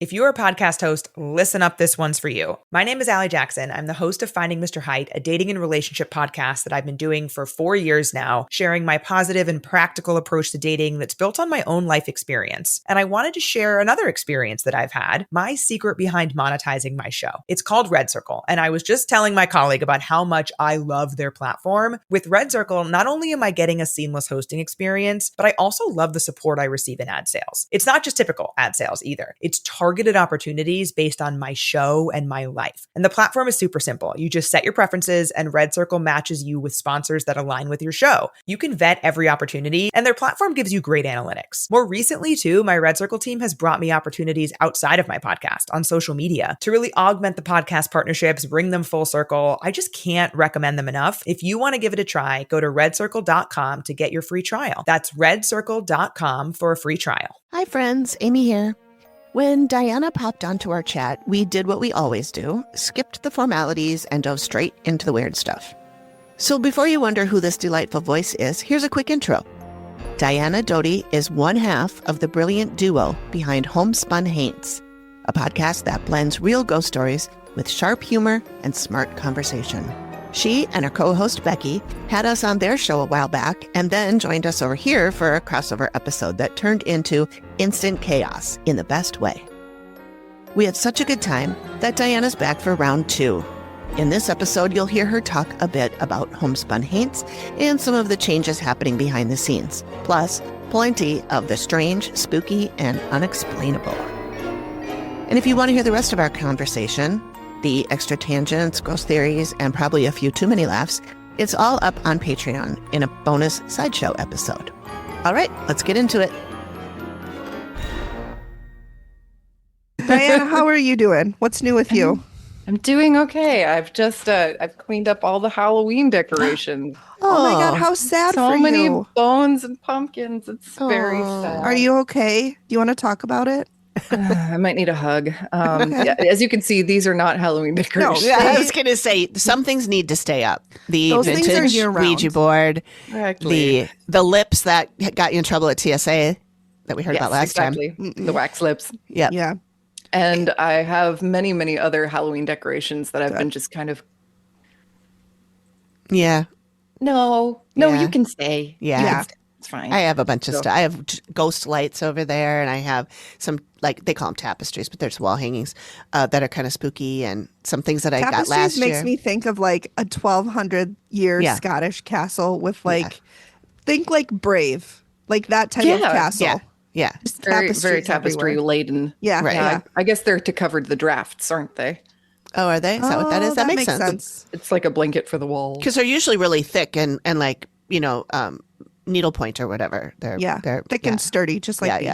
If you're a podcast host, listen up, this one's for you. My name is Allie Jackson. I'm the host of Finding Mr. Height, a dating and relationship podcast that I've been doing for 4 years now, sharing my positive and practical approach to dating that's built on my own life experience. And I wanted to share another experience that I've had, my secret behind monetizing my show. It's called Red Circle, and I was just telling my colleague about how much I love their platform. With Red Circle, not only am I getting a seamless hosting experience, but I also love the support I receive in ad sales. It's not just typical ad sales either. It's targeted opportunities based on my show and my life. And the platform is super simple. You just set your preferences and Red Circle matches you with sponsors that align with your show. You can vet every opportunity and their platform gives you great analytics. More recently too, my Red Circle team has brought me opportunities outside of my podcast on social media to really augment the podcast partnerships, bring them full circle. I just can't recommend them enough. If you want to give it a try, go to redcircle.com to get your free trial. That's redcircle.com for a free trial. Hi friends, Amy here. When Diana popped onto our chat, we did what we always do, skipped the formalities and dove straight into the weird stuff. So before you wonder who this delightful voice is, here's a quick intro. Diana Doty is one half of the brilliant duo behind Homespun Haints, a podcast that blends real ghost stories with sharp humor and smart conversation. She and her co-host Becky had us on their show a while back and then joined us over here for a crossover episode that turned into instant chaos in the best way. We had such a good time that Diana's back for round 2. In this episode, you'll hear her talk a bit about Homespun Haints and some of the changes happening behind the scenes, plus plenty of the strange, spooky, and unexplainable. And if you want to hear the rest of our conversation, the extra tangents, ghost theories, and probably a few too many laughs, it's all up on Patreon in a bonus sideshow episode. All right, let's get into it. Diana, how are you doing? What's new with you? I'm doing okay. I've just I've cleaned up all the Halloween decorations. Oh my God, how sad so for many you. bones and pumpkins. It's very sad. Are you okay? Do you want to talk about it? I might need a hug. Yeah, as you can see, these are not Halloween decorations. Yeah, I was going to say, some things need to stay up. The Those things are vintage year-round. Ouija board, Exactly. the lips that got you in trouble at TSA that we heard about last time. The wax lips. Yep. Yeah. And I have many, many other Halloween decorations that I've been just kind of... Yeah. No, Yeah. you can stay. Yeah. It's fine. I have a bunch of stuff. I have ghost lights over there, and I have some, like, they call them tapestries, but there's wall hangings that are kind of spooky, and some things that I got last year. Tapestries makes me think of like a 1200-year Scottish castle with like, think like Brave, like that type of castle. Yeah. Just very, tapestries very tapestry everywhere. laden. Yeah. Right. Yeah. I guess they're to cover the drafts, aren't they? Oh, are they? Is that what that is? Oh, That makes sense. It's like a blanket for the walls. Because they're usually really thick and like, needlepoint or whatever. They're thick and sturdy, just like me.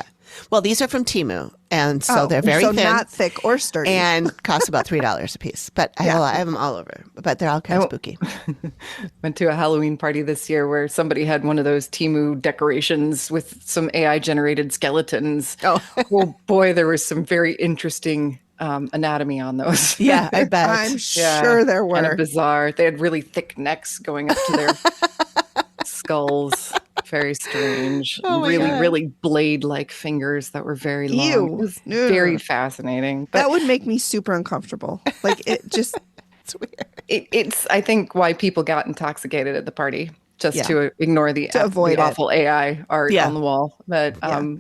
Well, these are from Temu, and so they're very thin. Not thick or sturdy. And cost about $3 a piece. But I have them all over. But they're all kind of spooky. Went to a Halloween party this year where somebody had one of those Temu decorations with some AI-generated skeletons. Oh boy, there was some very interesting anatomy on those. Yeah, I bet. I'm sure there were. Kind of bizarre. They had really thick necks going up to their skulls. Very strange. Really blade-like fingers that were very long. Ew. It was very fascinating. But that would make me super uncomfortable. Like it just It's weird. It's I think why people got intoxicated at the party. Just to ignore the awful AI art on the wall. But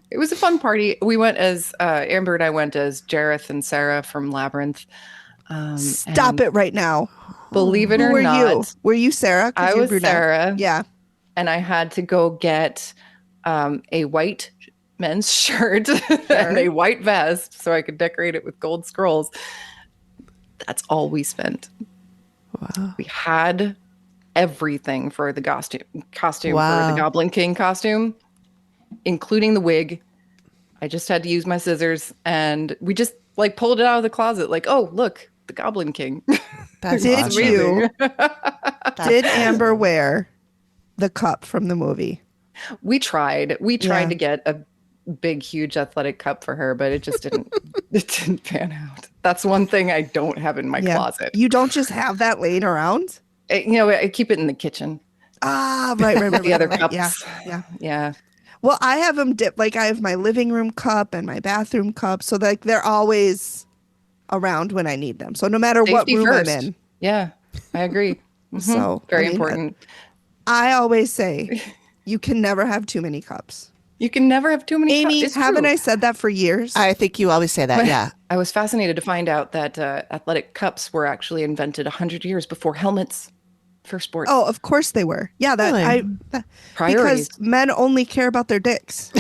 it was a fun party. We went as Amber and I went as Jareth and Sarah from Labyrinth. stop it right now. Believe it Who or were not, you? Were you Sarah? I was Sarah. Yeah. And I had to go get a white men's shirt and a white vest so I could decorate it with gold scrolls. That's all we spent. Wow. We had everything for the costume for the Goblin King costume, including the wig. I just had to use my scissors, and we just like pulled it out of the closet. Like, oh, look, the Goblin King. That's Did awesome. you? Did Amber wear the cup from the movie? We tried to get a big, huge athletic cup for her, but it just didn't. It didn't pan out. That's one thing I don't have in my closet. You don't just have that laying around? I keep it in the kitchen. Ah, right. The other cups. Yeah. Yeah. Well, I have them dipped. Like I have my living room cup and my bathroom cup, so like they're always around when I need them. So no matter what room I'm in. Yeah, I agree. So very important. I always say you can never have too many cups. You can never have too many Amy, cups. haven't I said that for years? I think you always say that, yeah. I was fascinated to find out that athletic cups were actually invented 100 years before helmets for sports. Oh, of course they were. Yeah, Priorities. Because men only care about their dicks.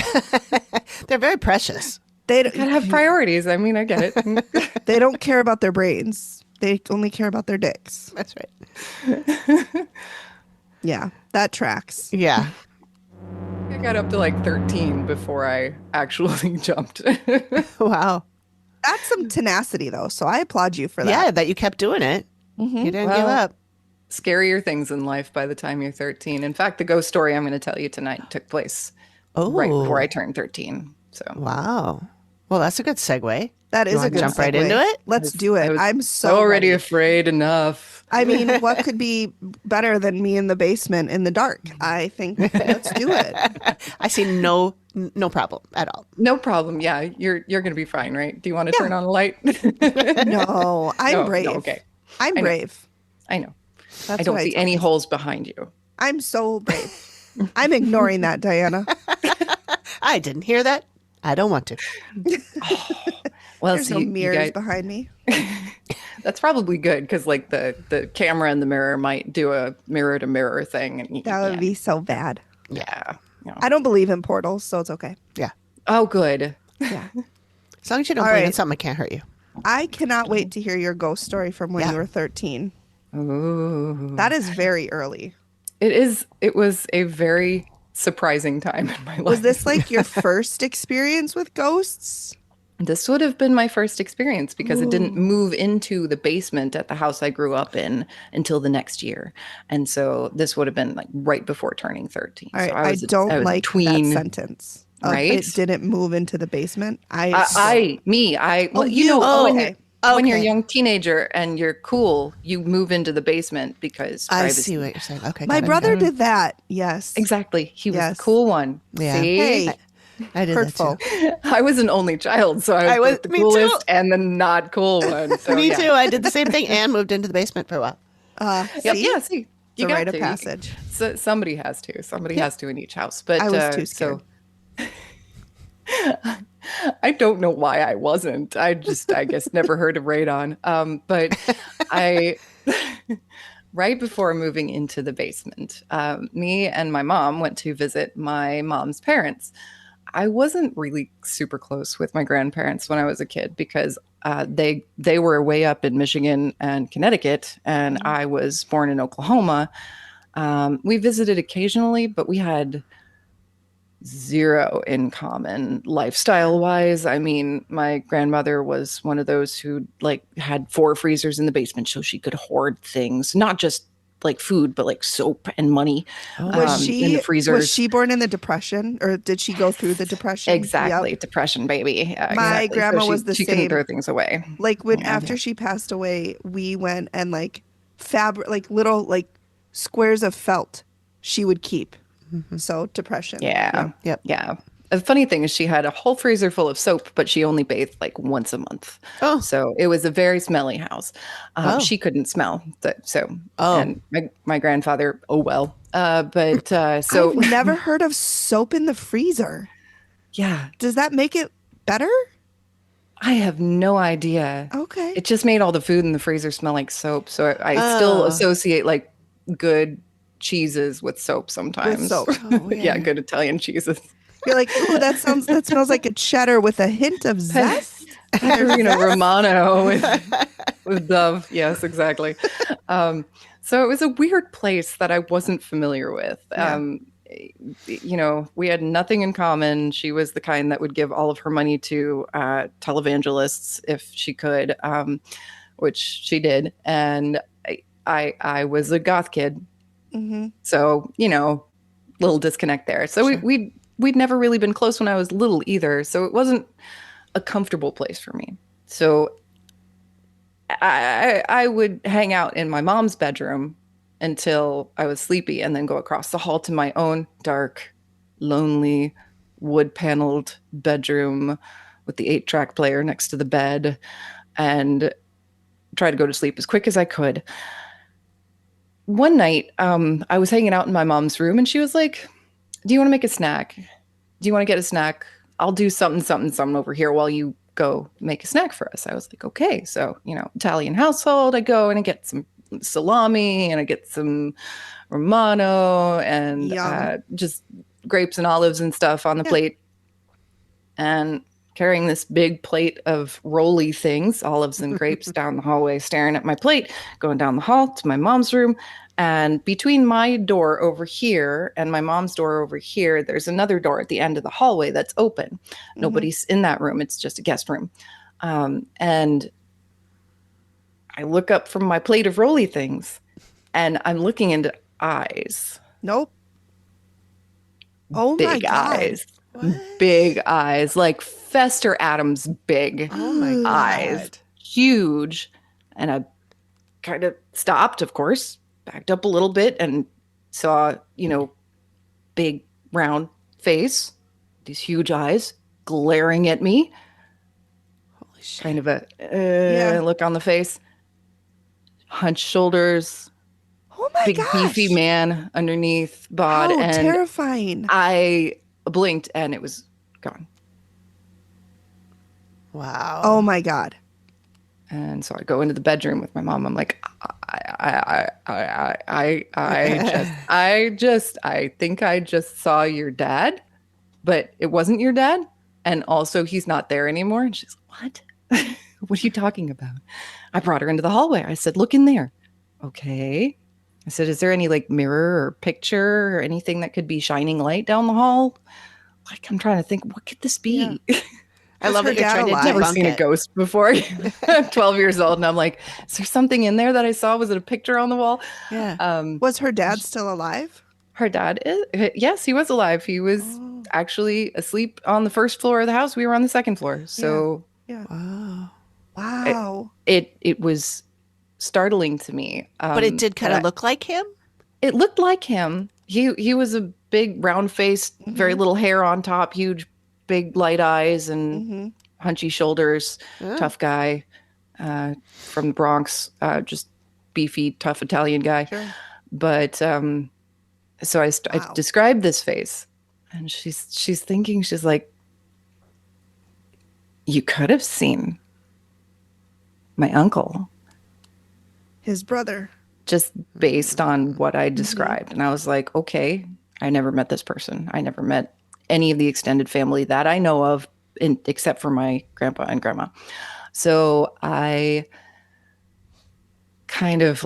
They're very precious. They gotta have priorities. I mean, I get it. They don't care about their brains. They only care about their dicks. That's right. Yeah, that tracks. Yeah. I got up to like 13 before I actually jumped. Wow. That's some tenacity, though. So I applaud you for that. Yeah, that you kept doing it. Mm-hmm. You didn't give up. Scarier things in life by the time you're 13. In fact, the ghost story I'm going to tell you tonight took place right before I turned 13. So wow. Well, that's a good segue. That is a good jump segue. right into it. Let's do it. I'm so already ready. afraid enough. I mean, what could be better than me in the basement in the dark? I think let's do it. I see no problem at all. No problem. Yeah, you're going to be fine, right? Do you want to turn on a light? No, I'm brave. No, okay. I'm brave. I know. That's I don't see any holes behind you. I'm so brave. I'm ignoring that, Diana. I didn't hear that. I don't want to. Well, there's no mirrors behind me. That's probably good because, like, the camera in the mirror might do a mirror to mirror thing, and that would be so bad. Yeah. No. I don't believe in portals, so it's okay. Yeah. Oh, good. Yeah. As long as you don't believe in something, it can't hurt you. I cannot wait to hear your ghost story from when you were 13. Ooh. That is very early. It is. It was a very surprising time in my life. Was this like your first experience with ghosts? This would have been my first experience because it didn't move into the basement at the house I grew up in until the next year. And so this would have been like right before turning 13. All right. So I don't like that sentence. Right? It didn't move into the basement. When you're a young teenager and you're cool, you move into the basement because I privacy. see what you're saying. Okay. My brother did that. Yes. Exactly. He was the cool one. Yeah. See? Hey. I did Hurtful. that too. I was an only child, so I was the coolest and the not cool one. So, me too. I did the same thing and moved into the basement for a while. See? You the got rite of to. passage. So somebody has to. Somebody has to in each house. But I was too scared. I don't know why I wasn't. I guess, never heard of radon. But right before moving into the basement, me and my mom went to visit my mom's parents. I wasn't really super close with my grandparents when I was a kid because they were way up in Michigan and Connecticut, and I was born in Oklahoma. We visited occasionally, but we had zero in common lifestyle wise. I mean, my grandmother was one of those who like had 4 freezers in the basement so she could hoard things, not just like food, but like soap and money in the freezers. Was she born in the Depression, or did she go through the Depression? Exactly. Yep. Depression, baby. Yeah, my grandma was the same. She couldn't throw things away. Like after she passed away, we went and like little like squares of felt she would keep. Mm-hmm. So Depression. Yeah. Yep. Yeah. The funny thing is she had a whole freezer full of soap, but she only bathed like once a month. Oh. So it was a very smelly house. She couldn't smell. And my grandfather, so. I've never heard of soap in the freezer. Yeah. Does that make it better? I have no idea. Okay. It just made all the food in the freezer smell like soap. So I still associate like good cheeses with soap sometimes. With soap. Oh, yeah, good Italian cheeses. You're like, ooh, that smells like a cheddar with a hint of zest. Romano with Dove. Yes, exactly. So it was a weird place that I wasn't familiar with. We had nothing in common. She was the kind that would give all of her money to televangelists if she could, which she did. And I was a goth kid. Mm-hmm. So, little disconnect there. So sure. We'd never really been close when I was little either. So it wasn't a comfortable place for me. So I would hang out in my mom's bedroom until I was sleepy and then go across the hall to my own dark, lonely, wood paneled bedroom with the 8-track player next to the bed and try to go to sleep as quick as I could. One night, I was hanging out in my mom's room and she was like, do you want to make a snack? Do you want to get a snack? I'll do something over here while you go make a snack for us. I was like, okay. So, Italian household, I go and I get some salami and I get some Romano and just grapes and olives and stuff on the plate. And carrying this big plate of roly things, olives and grapes down the hallway, staring at my plate, going down the hall to my mom's room. And between my door over here and my mom's door over here, there's another door at the end of the hallway that's open. Nobody's in that room. It's just a guest room. And I look up from my plate of roly things and I'm looking into eyes. Nope. Oh my God. Eyes. What? Big eyes, like Fester Adams big. Oh my eyes. God. Huge. And I kind of stopped, of course, backed up a little bit and saw, big round face, these huge eyes glaring at me. Holy shit. Kind of a look on the face. Hunched shoulders. Oh my big gosh. Beefy man underneath bod. How and terrifying. I blinked and it was gone. Wow. Oh my God. And so I go into the bedroom with my mom. I'm like, I think I just saw your dad, but it wasn't your dad. And also he's not there anymore. And she's like, what? What are you talking about? I brought her into the hallway. I said, look in there. Okay. I said, is there any mirror or picture or anything that could be shining light down the hall? I'm trying to think, what could this be? Yeah. I love that you're trying to debunk it. I've never seen a ghost before. I'm 12 years old and I'm like, is there something in there that I saw? Was it a picture on the wall? Yeah. Was her dad still alive? Her dad yes, he was alive. He was actually asleep on the first floor of the house. We were on the second floor. So yeah. Wow. It was startling to me. But it did kind of look like him? It looked like him. He was a big round face, very little hair on top, huge big light eyes and hunchy shoulders, tough guy from the Bronx, just beefy, tough Italian guy. Sure. But so I described this face and she's thinking, she's like, you could have seen my uncle. His brother. Just based on what I described. And I was like, okay, I never met this person. I never met any of the extended family that I know of, except for my grandpa and grandma. So I kind of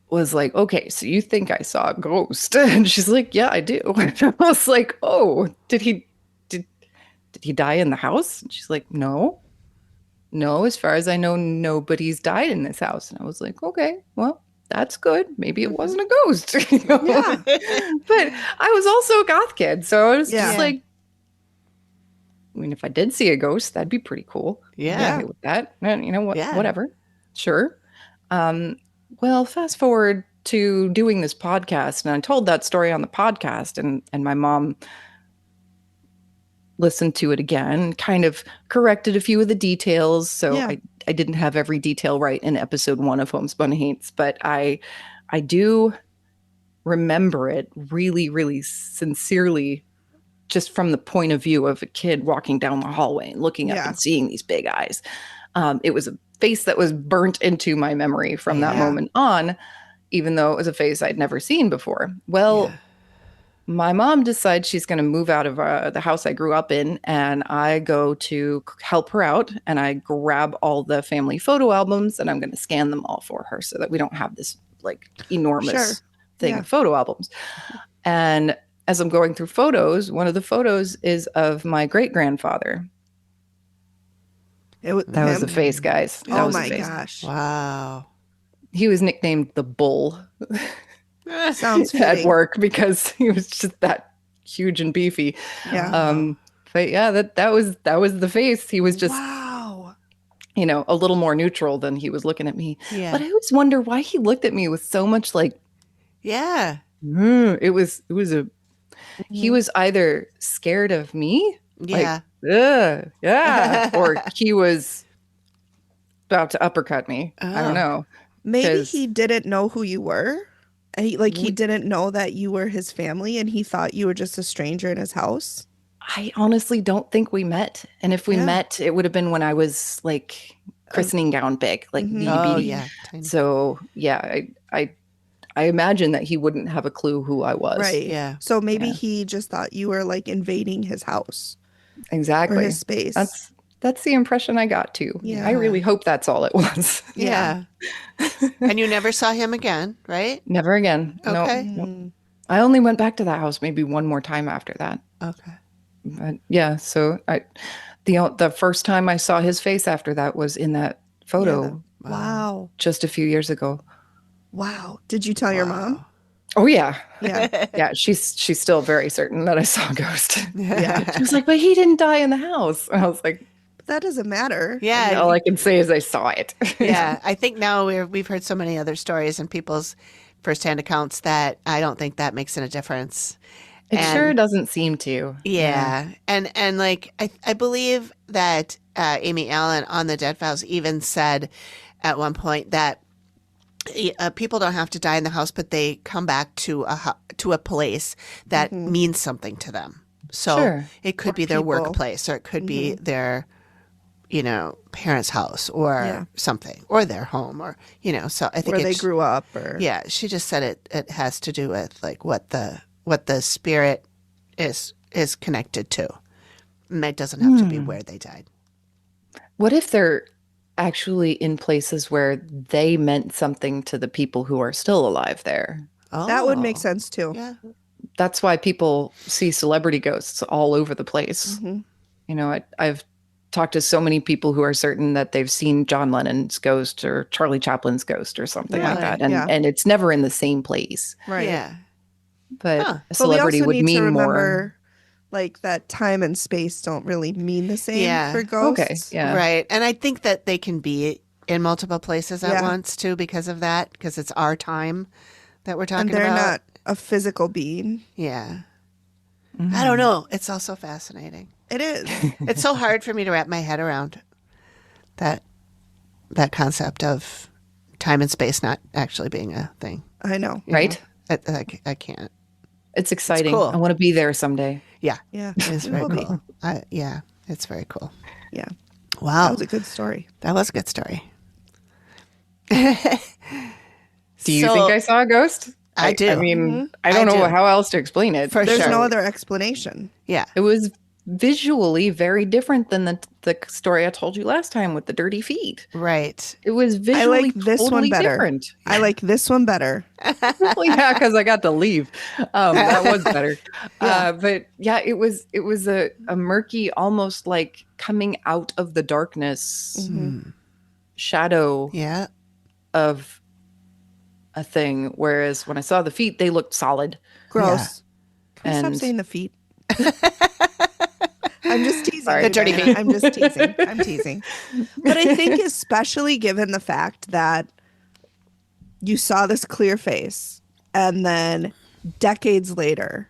was like, okay, so you think I saw a ghost? And she's like, yeah, I do. And I was like, oh, did he die in the house? And she's like, no, as far as I know, nobody's died in this house. And I was like, okay, well, that's good. Maybe it wasn't a ghost. Yeah. But I was also a goth kid. So I was just like, I mean, if I did see a ghost, that'd be pretty cool. Yeah. With that. And you know what? Yeah. Whatever. Sure. Well, fast forward to doing this podcast. And I told that story on the podcast and my mom listened to it again, kind of corrected a few of the details. So I didn't have every detail right in episode 1 of Homespun Haints, but I do remember it really, really sincerely, just from the point of view of a kid walking down the hallway and looking up and seeing these big eyes. It was a face that was burnt into my memory from that moment on, even though it was a face I'd never seen before. Well, my mom decides she's going to move out of the house I grew up in, and I go to help her out, and I grab all the family photo albums, and I'm going to scan them all for her so that we don't have this enormous thing of photo albums. And as I'm going through photos, one of the photos is of my great-grandfather. That was the face, guys. That was my the face. Gosh. Wow. He was nicknamed the Bull. Sounds at fitting. work because he was just that huge and beefy. Yeah. But yeah, that was the face. He was just wow. A little more neutral than he was looking at me. Yeah. But I always wonder why he looked at me with so much Yeah. it was a he was either scared of me, Yeah. like, ugh, yeah, or he was about to uppercut me. I don't know. Maybe 'Cause he didn't know who you were. And he didn't know that you were his family and he thought you were just a stranger in his house. I honestly don't think we met. And if we Yeah. met, it would have been when I was like christening gown big, like Mhm. itty Oh, bitty. yeah. Tiny. So yeah, I imagine that he wouldn't have a clue who I was. Right. Yeah. So maybe Yeah. he just thought you were like invading his house or Exactly. his space. That's the impression I got too. Yeah. I really hope that's all it was. Yeah. And you never saw him again, right? Never again. No. Okay. Mm. I only went back to that house maybe one more time after that. Okay. But yeah, so the first time I saw his face after that was in that photo Wow. just a few years ago. Wow. Did you tell your mom? Oh yeah. Yeah. Yeah, she's still very certain that I saw a ghost. Yeah. She was like, "But he didn't die in the house." And I was like, But that doesn't matter. Yeah. "All I can say is I saw it." Yeah. I think now we've heard so many other stories and people's firsthand accounts that I don't think that makes a difference. It And- sure doesn't seem to. Yeah. And like I believe that Amy Allen on the Dead Files even said at one point that people don't have to die in the house, but they come back to a place that means something to them. So Sure. it could be their people. workplace, or it could be their, parents' house, or something, or their home, or So I think Where they grew up or Yeah, she just said it has to do with like what the spirit is connected to. And it doesn't have to be where they died. What if they're actually in places where they meant something to the people who are still alive there? Oh, that would make sense too. Yeah. That's why people see celebrity ghosts all over the place. I've talked to so many people who are certain that they've seen John Lennon's ghost or Charlie Chaplin's ghost or something like that. And and it's never in the same place. Right. Yeah. But a But celebrity we also would need to mean more. remember like that time and space don't really mean the same for ghosts. Okay. Yeah. Right. And I think that they can be in multiple places at Yeah. once too because of that, because it's our time that we're talking And they're about. not a physical being. Yeah. I don't know. It's also fascinating. It is. It's so hard for me to wrap my head around that concept of time and space not actually being a thing. I know. you Right? know? I can't. It's exciting. cool. I want to be there someday. Yeah. Yeah. It's It very will be. cool. Yeah. It's very cool. Yeah. Wow. That was a good story. That was a good story. Do you think I saw a ghost? I do. I mean, I don't I know do. how else to explain it. For There's sure. no other explanation. Yeah. It was visually very different than the story I told you last time with the dirty feet. Right. It was visually like this totally one better. different. I like this one better. Well, yeah, because I got to leave. That was better. But yeah, it was a murky, almost like coming out of the darkness shadow Yeah. of a thing. Whereas when I saw the feet, they looked solid. Gross. Can we stop And- saying the feet? I'm just teasing. Sorry. you The dirty guys. feet. I'm just teasing. I'm teasing. But I think especially given the fact that you saw this clear face and then decades later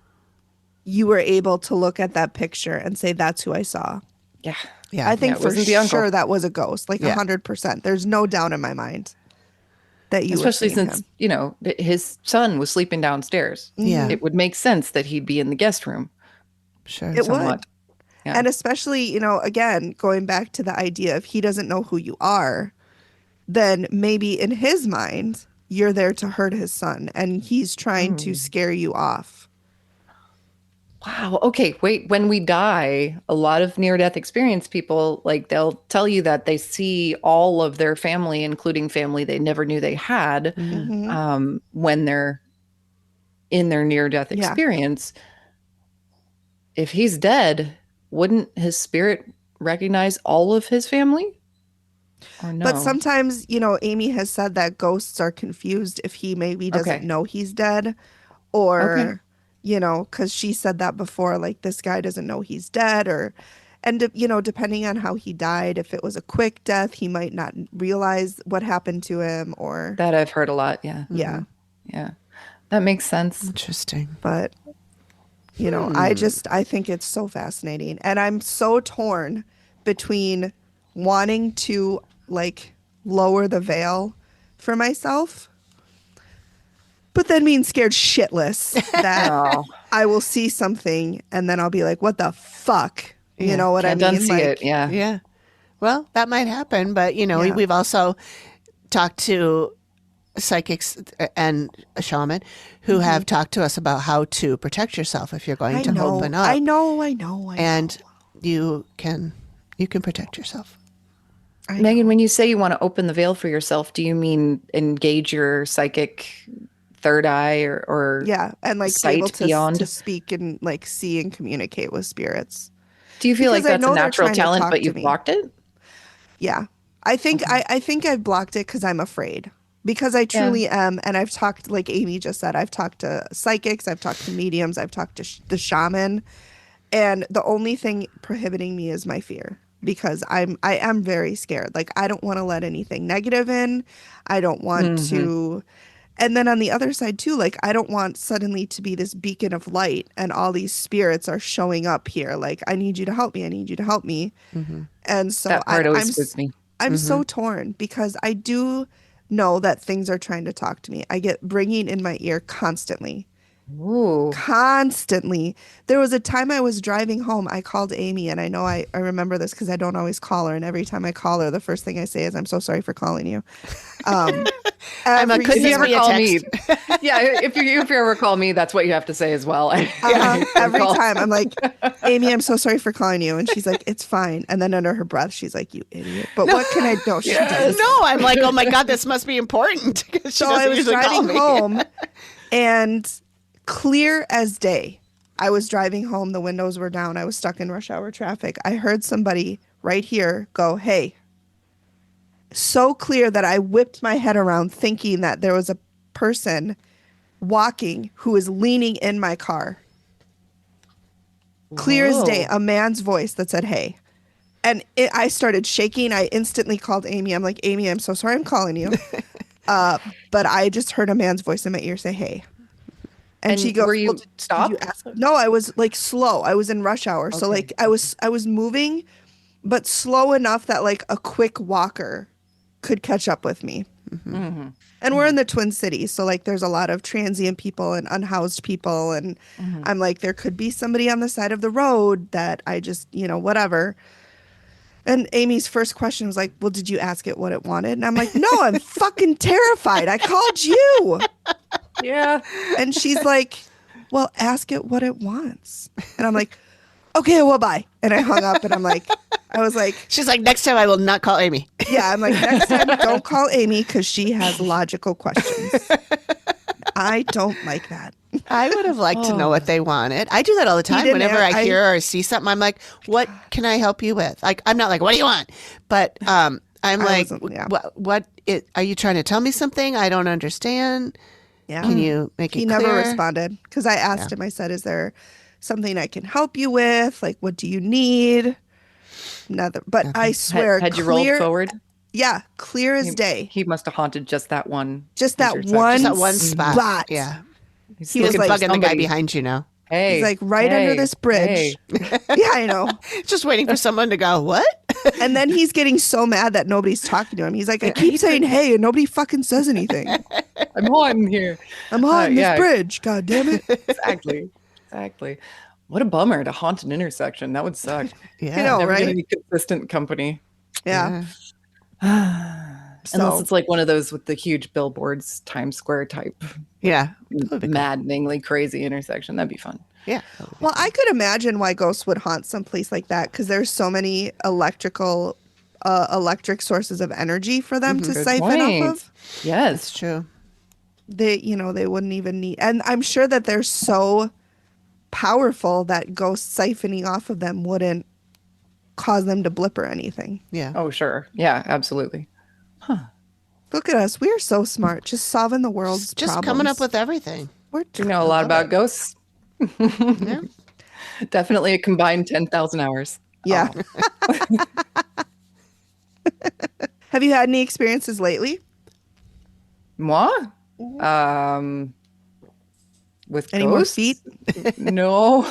you were able to look at that picture and say that's who I saw. Yeah. Yeah. I think it for wasn't the uncle. sure that was a ghost, like Yeah. 100%. There's no doubt in my mind that you Especially were seeing since, him. his son was sleeping downstairs. Yeah. It would make sense that he'd be in the guest room. Sure. It somewhat. would. Yeah. And especially, again, going back to the idea of he doesn't know who you are, then maybe in his mind, you're there to hurt his son and he's trying to scare you off. Wow. Okay. Wait. When we die, a lot of near-death experience people, like they'll tell you that they see all of their family, including family they never knew they had, when they're in their near-death Yeah. experience. If he's dead, wouldn't his spirit recognize all of his family? Or no? But sometimes, Amy has said that ghosts are confused if he maybe doesn't Okay. know he's dead or, Okay. because she said that before, like this guy doesn't know he's dead and depending on how he died, if it was a quick death, he might not realize what happened to him or, That I've heard a lot. Yeah. yeah. Yeah. That makes sense. Interesting. But You know, I think it's so fascinating. And I'm so torn between wanting to like lower the veil for myself, but then being scared shitless that I will see something and then I'll be like, what the fuck? You know what I mean? Unsee Like, it. Yeah. Yeah. Well, that might happen, but you know, Yeah. we've also talked to psychics and a shaman who have talked to us about how to protect yourself if you're going to open up. I know. And you can protect yourself. Megan, when you say you want to open the veil for yourself, do you mean engage your psychic third eye or yeah, and like be sight able to beyond? speak and like see and communicate with spirits. Do you feel like Because I that's a know they're natural trying to talent, talk but to you've me. blocked it? Yeah. I think I think I've blocked it because I'm afraid. Because I truly am, and I've talked, like Amy just said, I've talked to psychics, I've talked to mediums, I've talked to the shaman, and the only thing prohibiting me is my fear. Because I am very scared. Like, I don't want to let anything negative in. I don't want to. And then on the other side too, like, I don't want suddenly to be this beacon of light and all these spirits are showing up here. Like, I need you to help me. I need you to help me. And so That part always spooks me. I'm so torn because I do know that things are trying to talk to me. I get ringing in my ear constantly. Ooh. Constantly. There was a time I was driving home. I called Amy, and I know I remember this because I don't always call her. And every time I call her, the first thing I say is, "I'm so sorry for calling you." Couldn't If you this ever be a call me, text? if you ever call me, that's what you have to say as well. Every time I'm like, "Amy, I'm so sorry for calling you," and she's like, "It's fine." And then under her breath, she's like, "You idiot!" But what can I do? She does. No, I'm like, oh my God, this must be important. So I was driving home, and clear as day, I was driving home. The windows were down. I was stuck in rush hour traffic. I heard somebody right here go, "Hey." So clear that I whipped my head around thinking that there was a person walking who was leaning in my car. Clear as day, a man's voice that said, "Hey." And I started shaking. I instantly called Amy. I'm like, "Amy, I'm so sorry I'm calling you." But I just heard a man's voice in my ear say, "Hey." And she goes, were you did stopped? you ask? No, I was like slow. I was in rush hour. So like I was moving, but slow enough that like a quick walker could catch up with me. And we're in the Twin Cities. So like there's a lot of transient people and unhoused people. And I'm like, there could be somebody on the side of the road that I just, whatever. And Amy's first question was like, "Well, did you ask it what it wanted?" And I'm like, "No, I'm fucking terrified. I called you." Yeah. And she's like, "Well, ask it what it wants." And I'm like, "Okay, well, bye." And I hung up and I was like, She's like, next time I will not call Amy. yeah, I'm like, next time don't call Amy because she has logical questions. I don't like that. I would have liked to know what they wanted. I do that all the time. didn't Whenever a- I hear or see something, I'm like, what can I help you with? Like, I'm not like, what do you want? But I'm like, wasn't- yeah. are you trying to tell me something? I don't understand. Yeah. Can you make it He clear? never responded because I asked him, I said, "Is there something I can help you with? Like, what do you need?" Nothing. But I swear, Had you rolled forward? Yeah, clear as day. He must have haunted just that one. Just that intersection. one, Just that one spot. Yeah. He's He was looking like, for bugging the guy somebody. behind you now. Hey, He's like right under this bridge. Yeah, I know. Just waiting for someone to go, what? And then he's getting so mad that nobody's talking to him. He's like, "I keep saying hey and nobody fucking says anything. I'm haunting here. I'm on this yeah. bridge. God damn it." Exactly. What a bummer to haunt an intersection. That would suck. Yeah. You know, Never right? get any consistent company. Yeah. Unless So, it's like one of those with the huge billboards, Times Square type, Yeah. That would be cool. maddeningly crazy intersection. That'd be fun. Yeah. well, I could imagine why ghosts would haunt some place like that because there's so many electric sources of energy for them to Good siphon point. off of. Yes. It's true. They wouldn't even need, and I'm sure that they're so powerful that ghosts siphoning off of them wouldn't cause them to blip or anything. Yeah. Oh, sure. Yeah, absolutely. Look at us. We are so smart. Just solving the world's Just problems. coming up with everything. We're You know a lot about ghosts. Yeah. Definitely a combined 10,000 hours. Yeah. Have you had any experiences lately? Moi? with Any more ghosts. feet? No.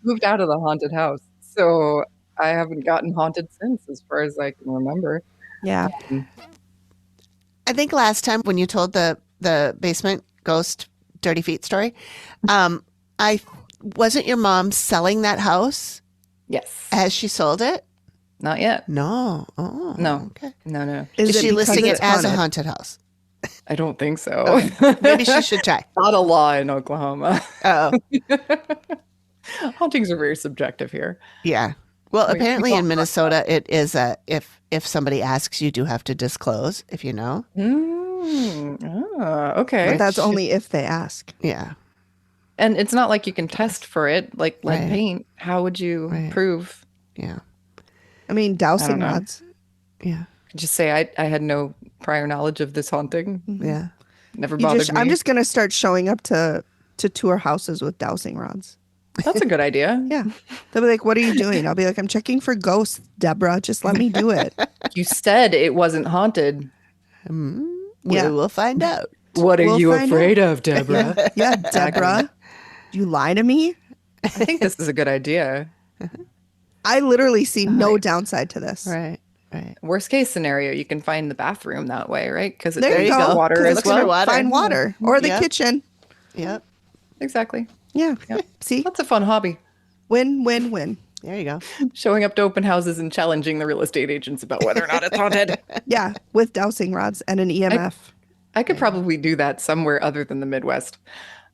Moved out of the haunted house. So I haven't gotten haunted since, as far as I can remember. Yeah. I think last time when you told the basement ghost dirty feet story, I wasn't your mom selling that house? Yes. Has she sold it? Not yet. No. Oh, No. okay. No. Is she because listing it it's as a haunted? haunted house? I don't think so. Okay. Maybe she should try. Not a law in Oklahoma. Oh, Hauntings are very subjective here. yeah. Well, We apparently call in it Minnesota, it is if somebody asks, you do have to disclose if you know. Okay. But that's only if they ask. Yeah. And it's not like you can test for it, like lead Right. paint. How would you prove? Yeah. I mean, dowsing know. rods. Yeah. Just say I had no prior knowledge of this haunting. Yeah. Never bothered me. I'm just gonna start showing up to tour houses with dowsing rods. That's a good idea. Yeah. They'll be like, "What are you doing?" I'll be like, "I'm checking for ghosts, Deborah. Just let me do it." You said it wasn't haunted. Yeah. We'll find out. What are We'll you find afraid of, Deborah? Yeah, Deborah. You lie to me? I think this is a good idea. I literally see no downside to this. Right. Right. Worst case scenario, you can find the bathroom that way, right? Because There you go. water 'Cause as it's well. gonna water. find water or the Yeah. kitchen. Yep. Exactly. Yeah. Yep. See, That's a fun hobby. win, win, win. There you go. Showing up to open houses and challenging the real estate agents about whether or not it's haunted. Yeah, with dowsing rods and an EMF. I could probably do that somewhere other than the Midwest.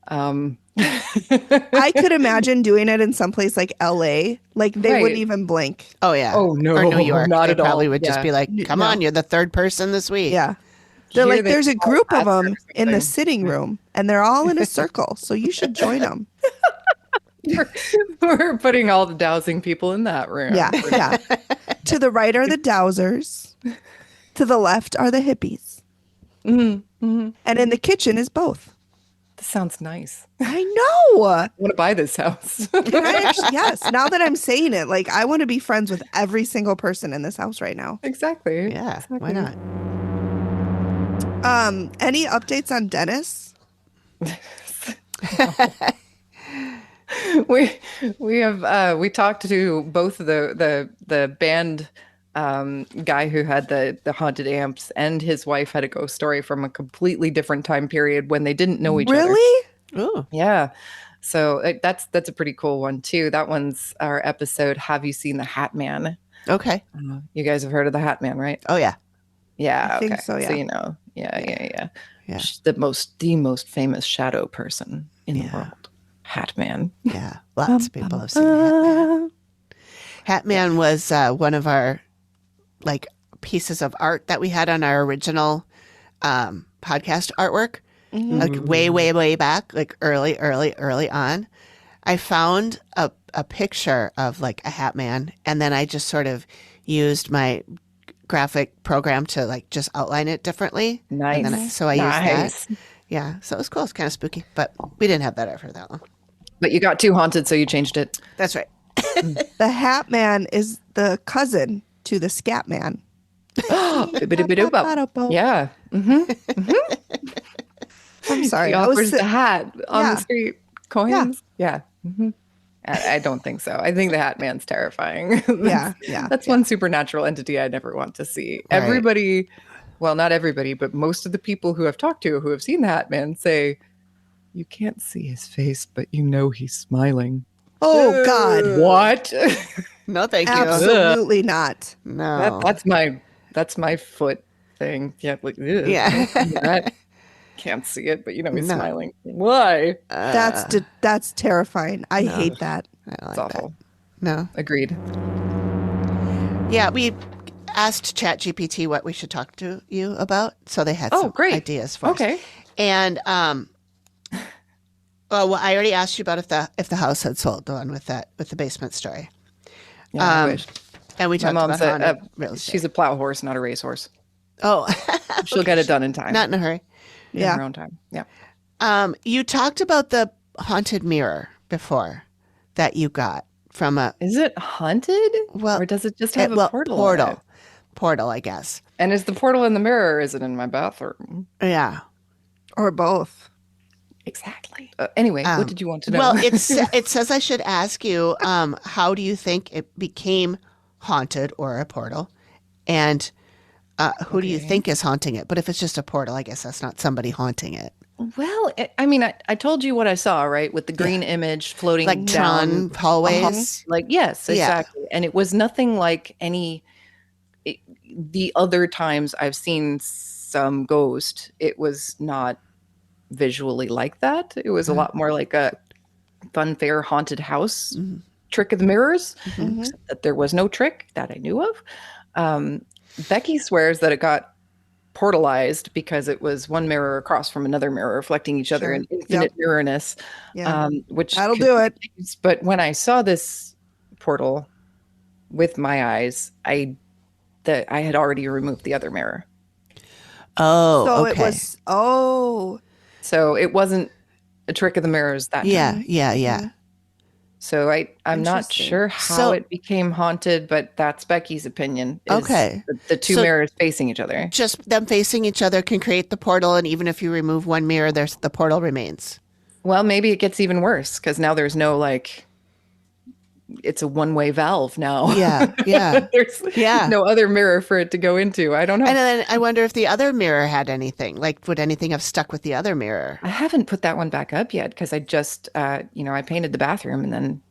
I could imagine doing it in some place like LA. Like they Right. wouldn't even blink. Oh yeah. Oh, no, Or New York. not they at all. probably would just Yeah. be like, "Come No. on, you're the third person this week." Yeah. They're Here like, they there's a call group of pastor or them in the something. sitting room and they're all in a circle. So you should join them. We're putting all the dowsing people in that room. Yeah. Yeah. To the right are the dowsers. To the left are the hippies. And in the kitchen is both. This sounds nice. I know. I want to buy this house. Can I actually, yes. Now that I'm saying it, like I want to be friends with every single person in this house right now. Exactly. Yeah. Exactly. Why not? Any updates on Dennis? We have we talked to both the band guy who had the haunted amps and his wife had a ghost story from a completely different time period when they didn't know each other. Really? Ooh. Yeah. So that's a pretty cool one too. That one's our episode. Have you seen the Hat Man? Okay. You guys have heard of the Hat Man, right? Oh yeah. Yeah. I think okay. so, yeah. So you know. Yeah. Yeah. The most famous shadow person in the world. Hat Man. Yeah. Lots of people have seen Hat Man. Hat Man was one of our like pieces of art that we had on our original podcast artwork. Like way back, like early on. I found a picture of like a Hat Man, and then I just sort of used my graphic program to like just outline it differently. Nice. And then so I used that. Yeah. So it was cool. It's kind of spooky, but we didn't have that art for that long. But you got too haunted, so you changed it. That's right. The Hat Man is the cousin to the Scat Man. Yeah. I'm sorry. He I was offers si- the hat on Yeah. the street. Coins. Yeah. I don't think so. I think the Hat Man's terrifying. Yeah. That's one supernatural entity I never want to see. Right. Everybody, well, not everybody, but most of the people who I've talked to who have seen the Hat Man say, you can't see his face, but you know he's smiling. Oh God. What? No, thank you. Absolutely not. No. That's my foot thing. Yeah. Like, ugh. Yeah. That- can't see it, but you know he's No. smiling. Why? That's terrifying. I hate that. I don't It's like awful. that. No. Agreed. Yeah, we asked ChatGPT what we should talk to you about, so they had some great. ideas for us. Okay. And well, I already asked you about if the house had sold, the one with the basement story. Yeah, I wish. And we My talked mom's about haunted real estate. she's a plow horse, not a racehorse. Oh, She'll get it done in time. not in a hurry. in her own time. Yeah. You talked about the haunted mirror before that you got from a Is it haunted? well, or does it just have a portal? in it? Portal, I guess. And is the portal in the mirror or is it in my bathroom? Yeah. Or both. Exactly. Anyway, what did you want to know? Well, it says I should ask you, how do you think it became haunted or a portal? And who do you think is haunting it? But if it's just a portal, I guess that's not somebody haunting it. Well, I mean, I told you what I saw, right? With the green image floating Like down Tron hallways. Like, yes, exactly. And it was nothing like the other times I've seen some ghost. It was not visually like that. It was a lot more like a funfair haunted house trick of the mirrors, except that there was no trick that I knew of. Becky swears that it got portalized because it was one mirror across from another mirror reflecting each other in infinite mirrorness, which that'll do it. But when I saw this portal with my eyes, I had already removed the other mirror. Oh, so okay. it was. So it wasn't a trick of the mirrors that time. Yeah. So I'm not sure how it became haunted, but that's Becky's opinion. Okay. The two mirrors facing each other. Just them facing each other can create the portal, and even if you remove one mirror, the portal remains. Well, maybe it gets even worse because now there's no it's a one-way valve now. Yeah. There's no other mirror for it to go into. I don't know. And then I wonder if the other mirror had anything. Like, would anything have stuck with the other mirror? I haven't put that one back up yet because I just, I painted the bathroom and then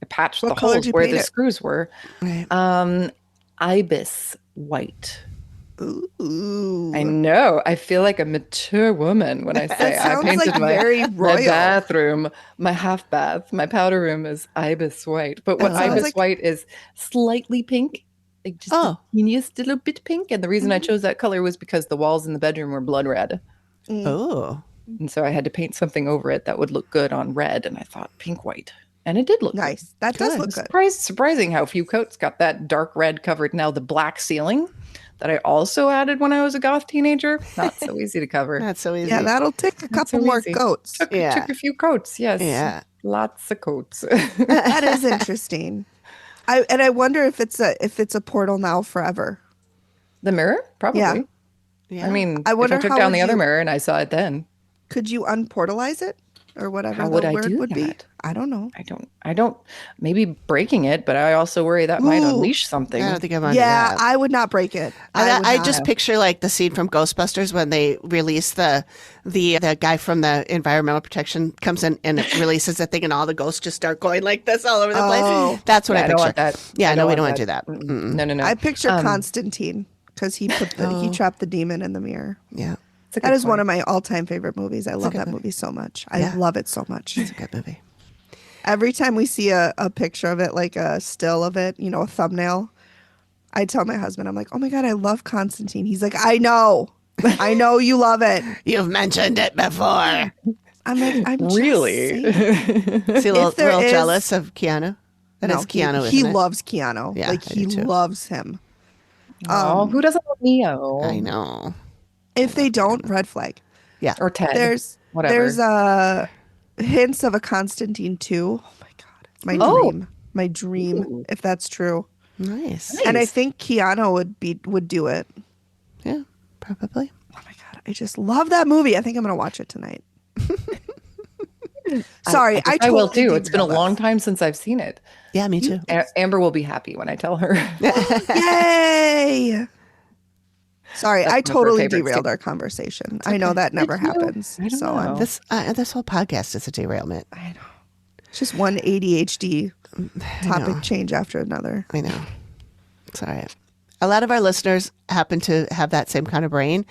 I patched the holes where the screws were. Right. Ibis white. Ooh. I know. I feel like a mature woman when I say I painted my bathroom, my half bath, my powder room is ibis white. But what ibis white is slightly pink, like just the teeniest little bit pink. And the reason I chose that color was because the walls in the bedroom were blood red. Oh. And so I had to paint something over it that would look good on red. And I thought pink white. And it did look nice. Good. That does look good. Surprising how few coats got that dark red covered. Now the black ceiling that I also added when I was a goth teenager. Not so easy to cover. Not so easy. Yeah, that'll take a couple more coats. Took a few coats, yes. Yeah. Lots of coats. That is interesting. I wonder if it's a portal now forever. The mirror? Probably. Yeah. I mean, I wonder if I took down the other mirror and I saw it then. Could you unportalize it? Or whatever How would I word do would that? be. I don't know. I don't. Maybe breaking it, but I also worry that might unleash something. I don't think I'm under that. I would not break it. I just picture like the scene from Ghostbusters when they release the guy from the environmental protection comes in and releases the thing, and all the ghosts just start going like this all over the place. That's what I picture. Don't want that. Yeah, no, we don't want to do that. No. I picture Constantine because he he trapped the demon in the mirror. Yeah. That is one of my all-time favorite movies. I love that movie so much. I love it so much. It's a good movie. Every time we see a picture of it, like a still of it, a thumbnail, I tell my husband, I'm like, oh my God, I love Constantine. He's like, I know you love it. You've mentioned it before. I'm like, I'm really? See, a little jealous of Keanu? That is Keanu, he isn't it? loves Keanu. Yeah, he loves him. Who doesn't love Neo? I know. If they don't, red flag. Yeah. Or Ted. There's hints of a Constantine 2. Oh my God. My dream, Ooh. if that's true. Nice. And I think Keanu would do it. Yeah, probably. Oh my God. I just love that movie. I think I'm going to watch it tonight. Sorry, I will totally too. It's been a long time since I've seen it. Yeah, me too. Amber will be happy when I tell her. Yay! Sorry, That's I totally favorites, derailed too. our conversation. I know that never happens. I don't So know. This whole podcast is a derailment. I know. It's just one ADHD topic change after another. I know. It's all right. A lot of our listeners happen to have that same kind of brain.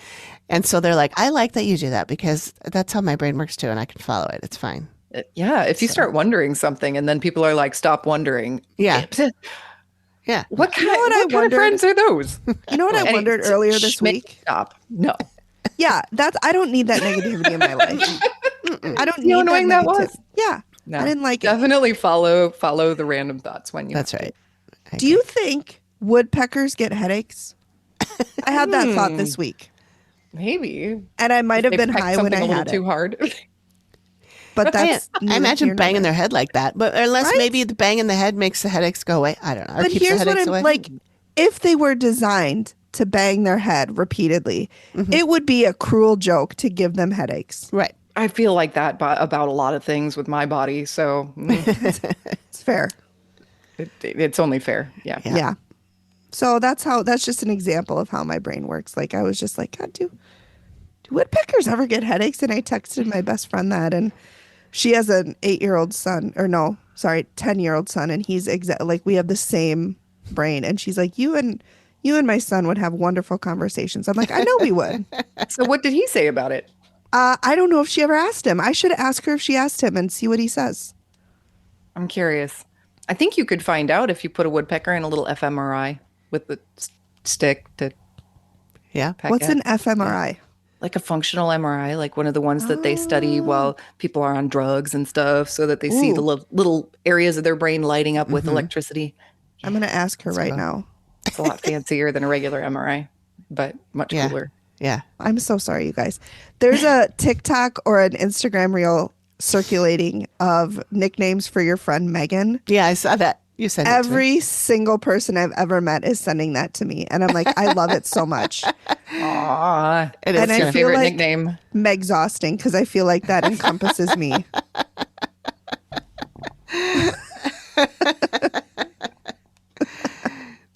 And so they're like, I like that you do that because that's how my brain works too. And I can follow it. It's fine. Yeah. If you start wondering something and then people are like, stop wondering. Yeah. Yeah. What kind of friends are those? You know what I wondered earlier this week? Stop. No. Yeah, I don't need that negativity in my life. I don't need how annoying that was. Yeah. No. I didn't like it. Definitely follow the random thoughts when you. That's right. Do you think woodpeckers get headaches? I had that thought this week. Maybe. And I might have been high when I a little had it. too hard. But that's I imagine banging their head like that. But unless maybe the bang in the head makes the headaches go away. I don't know. Or But keeps here's the what headaches I'm away. like. If they were designed to bang their head repeatedly, it would be a cruel joke to give them headaches. Right. I feel like that about a lot of things with my body. So It's fair. it's only fair. Yeah. Yeah. So that's just an example of how my brain works. Like I was just like, God, do woodpeckers ever get headaches? And I texted my best friend that, and she has an 8-year-old son, or no, sorry, 10-year-old son, and he's like we have the same brain. And she's like, you and my son would have wonderful conversations. I'm like, I know we would. So what did he say about it? I don't know if she ever asked him. I should ask her if she asked him and see what he says. I'm curious. I think you could find out if you put a woodpecker in a little fMRI with the stick to peck What's at. an fMRI? Like a functional MRI, like one of the ones that they study while people are on drugs and stuff, so that they see the little areas of their brain lighting up with electricity. I'm going to ask her right now. It's a lot fancier than a regular MRI, but much cooler. Yeah. I'm so sorry, you guys. There's a TikTok or an Instagram reel circulating of nicknames for your friend Megan. Yeah, I saw that. You said every single person I've ever met is sending that to me, and I'm like, I love it so much. Aww, it is and your I feel favorite like nickname. Megxhausting, because I feel like that encompasses me.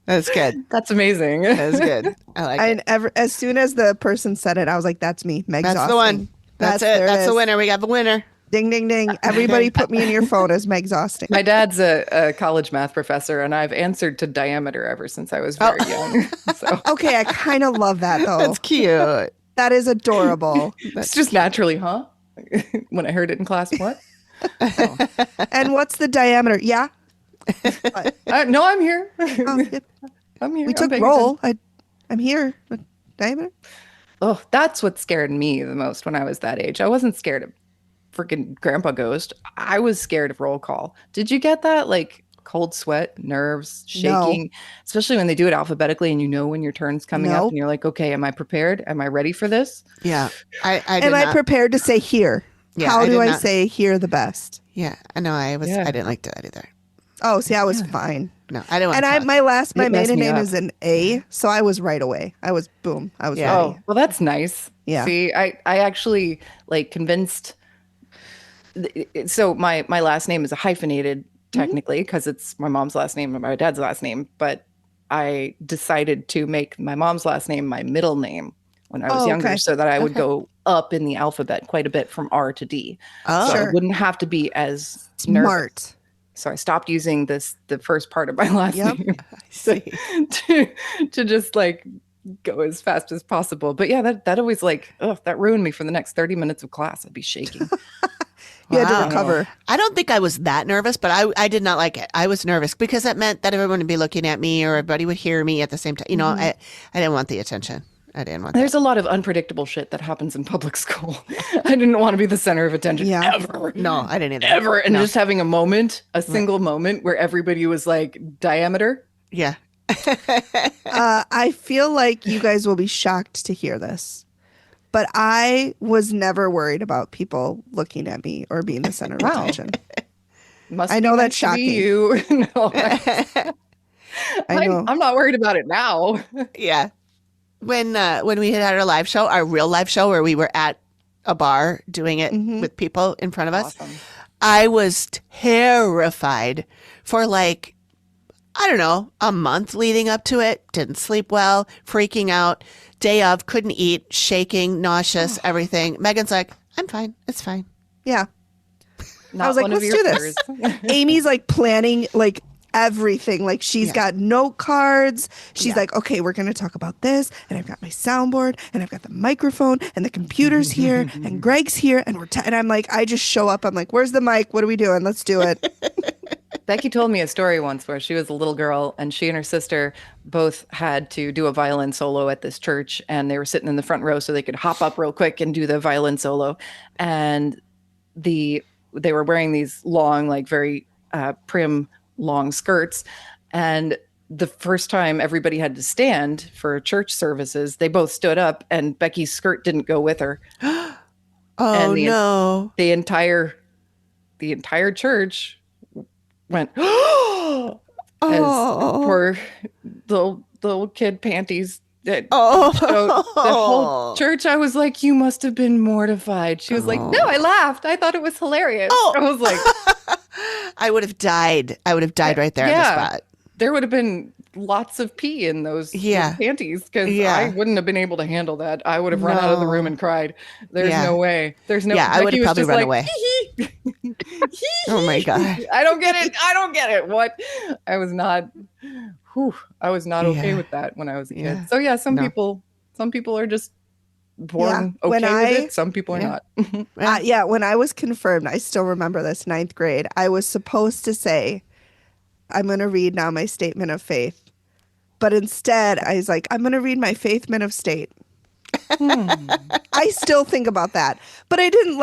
That's good. That's amazing. That's good. I like it. As soon as the person said it, I was like, that's me. Megxhausting. That's the one. That's it. That's the winner. We got the winner. Ding, ding, ding. Everybody put me in your phone as Megxhausting. My dad's a college math professor, and I've answered to diameter ever since I was very young. So. Okay, I kind of love that, though. That's cute. That is adorable. It's just naturally, huh? When I heard it in class, what? Oh. And what's the diameter? Yeah? No, I'm here. Yep. I'm here. We took roll. I'm here. But diameter? Oh, that's what scared me the most when I was that age. I wasn't scared of freaking Grandpa Ghost. I was scared of roll call. Did you get that? Like cold sweat, nerves, shaking, especially when they do it alphabetically and you know when your turn's coming up and you're like, okay, am I prepared? Am I ready for this? Yeah. Am I prepared to say here? Yeah, How do I say here the best? Yeah. I know. I didn't like that either. Oh, see, I was fine. No, I didn't want and to. My maiden name is an A, so I was right away. I was ready. Oh, well, that's nice. Yeah. See, I actually like convinced. So my last name is a hyphenated technically because it's my mom's last name and my dad's last name, but I decided to make my mom's last name my middle name when I was younger, so that I would go up in the alphabet quite a bit from R to D. Oh, so sure. I wouldn't have to be as smart. Nervous. So I stopped using the first part of my last name to just like go as fast as possible. But yeah, that always that ruined me for the next 30 minutes of class. I'd be shaking. You had to recover. I don't think I was that nervous, but I did not like it. I was nervous because that meant that everyone would be looking at me or everybody would hear me at the same time. You know, I didn't want the attention. I didn't want There's a lot of unpredictable shit that happens in public school. I didn't want to be the center of attention ever. No, I didn't either. Ever. And just having a single moment where everybody was like, diameter. Yeah. I feel like you guys will be shocked to hear this, but I was never worried about people looking at me or being the center of attention. I know that's shocking. You. No, I know. I'm not worried about it now. Yeah. When we had our live show, our real live show where we were at a bar doing it with people in front of us, I was terrified for like, I don't know, a month leading up to it. Didn't sleep well, freaking out. Day of, couldn't eat, shaking, nauseous, everything. Megan's like, I'm fine. It's fine. Yeah. Not I was like, let's do this. Amy's like planning like everything. Like she's got note cards. She's like, okay, we're going to talk about this. And I've got my soundboard and I've got the microphone and the computer's here and Greg's here. And and I'm like, I just show up. I'm like, where's the mic? What are we doing? Let's do it. Becky told me a story once where she was a little girl and she and her sister both had to do a violin solo at this church. And they were sitting in the front row so they could hop up real quick and do the violin solo. And they were wearing these long, like very prim, long skirts. And the first time everybody had to stand for church services, they both stood up and Becky's skirt didn't go with her. No. The entire church went, as poor little kid panties So Oh, the whole church, I was like, you must have been mortified. She was like, no, I laughed. I thought it was hilarious. I was like, I would have died. I would have died right there on the spot. There would have been lots of pee in those panties because I wouldn't have been able to handle that. I would have run out of the room and cried. There's no way. There's no. Yeah, I would have probably run away. Oh my God. I don't get it. I don't get it. What? I was not. I was not okay with that when I was a kid. So some people are just born okay with it. Some people are not. When I was confirmed, I still remember this, 9th grade. I was supposed to say, I'm going to read now my statement of faith. But instead, I was like, I'm going to read my faithment of state. I still think about that. But I didn't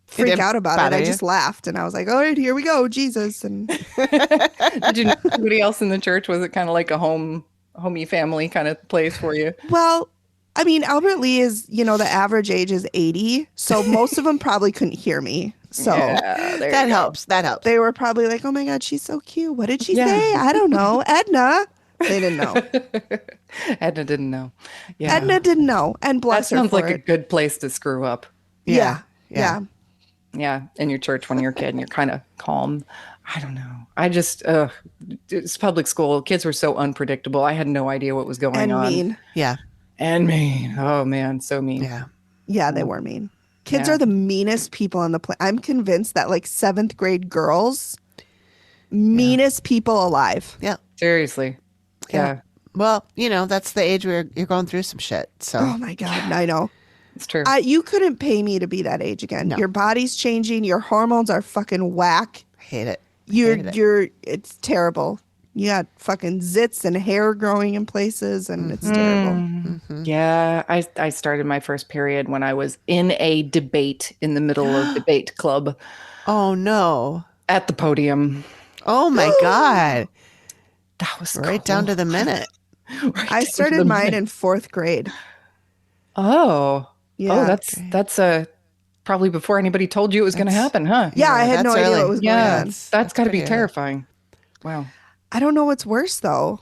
freak out about it. I just laughed and I was like, all right, here we go, Jesus. And did you know anybody else in the church? Was it kind of like a homey family kind of place for you? Well, I mean, Albert Lee is, the average age is 80. So most of them probably couldn't hear me. So that helps. That helps. They were probably like, oh my God, she's so cute. What did she say? I don't know. Edna. They didn't know. Edna didn't know. Yeah. Edna didn't know. And bless her. That sounds like a good place to screw up. Yeah. In your church when you're a kid and you're kind of calm. I don't know. I just, it's public school. Kids were so unpredictable. I had no idea what was going on. And mean. Yeah. And mean. Oh man, so mean. Yeah. Yeah, they were mean. Kids are the meanest people on the planet. I'm convinced that 7th grade girls, meanest people alive. Yeah. Seriously. Yeah. Well, that's the age where you're going through some shit. So. Oh my God, I know. It's true. You couldn't pay me to be that age again. No. Your body's changing. Your hormones are fucking whack. Hate it. It's terrible. You got fucking zits and hair growing in places, and it's terrible. Mm-hmm. Yeah, I started my first period when I was in a debate in the middle of debate club. Oh no! At the podium. Oh my God! That was right down to the minute. I started mine in 4th grade. Oh, yeah. Oh, that's probably before anybody told you it was going to happen, huh? Yeah, I had no idea what was going on. That's got to be terrifying. Wow. I don't know what's worse though.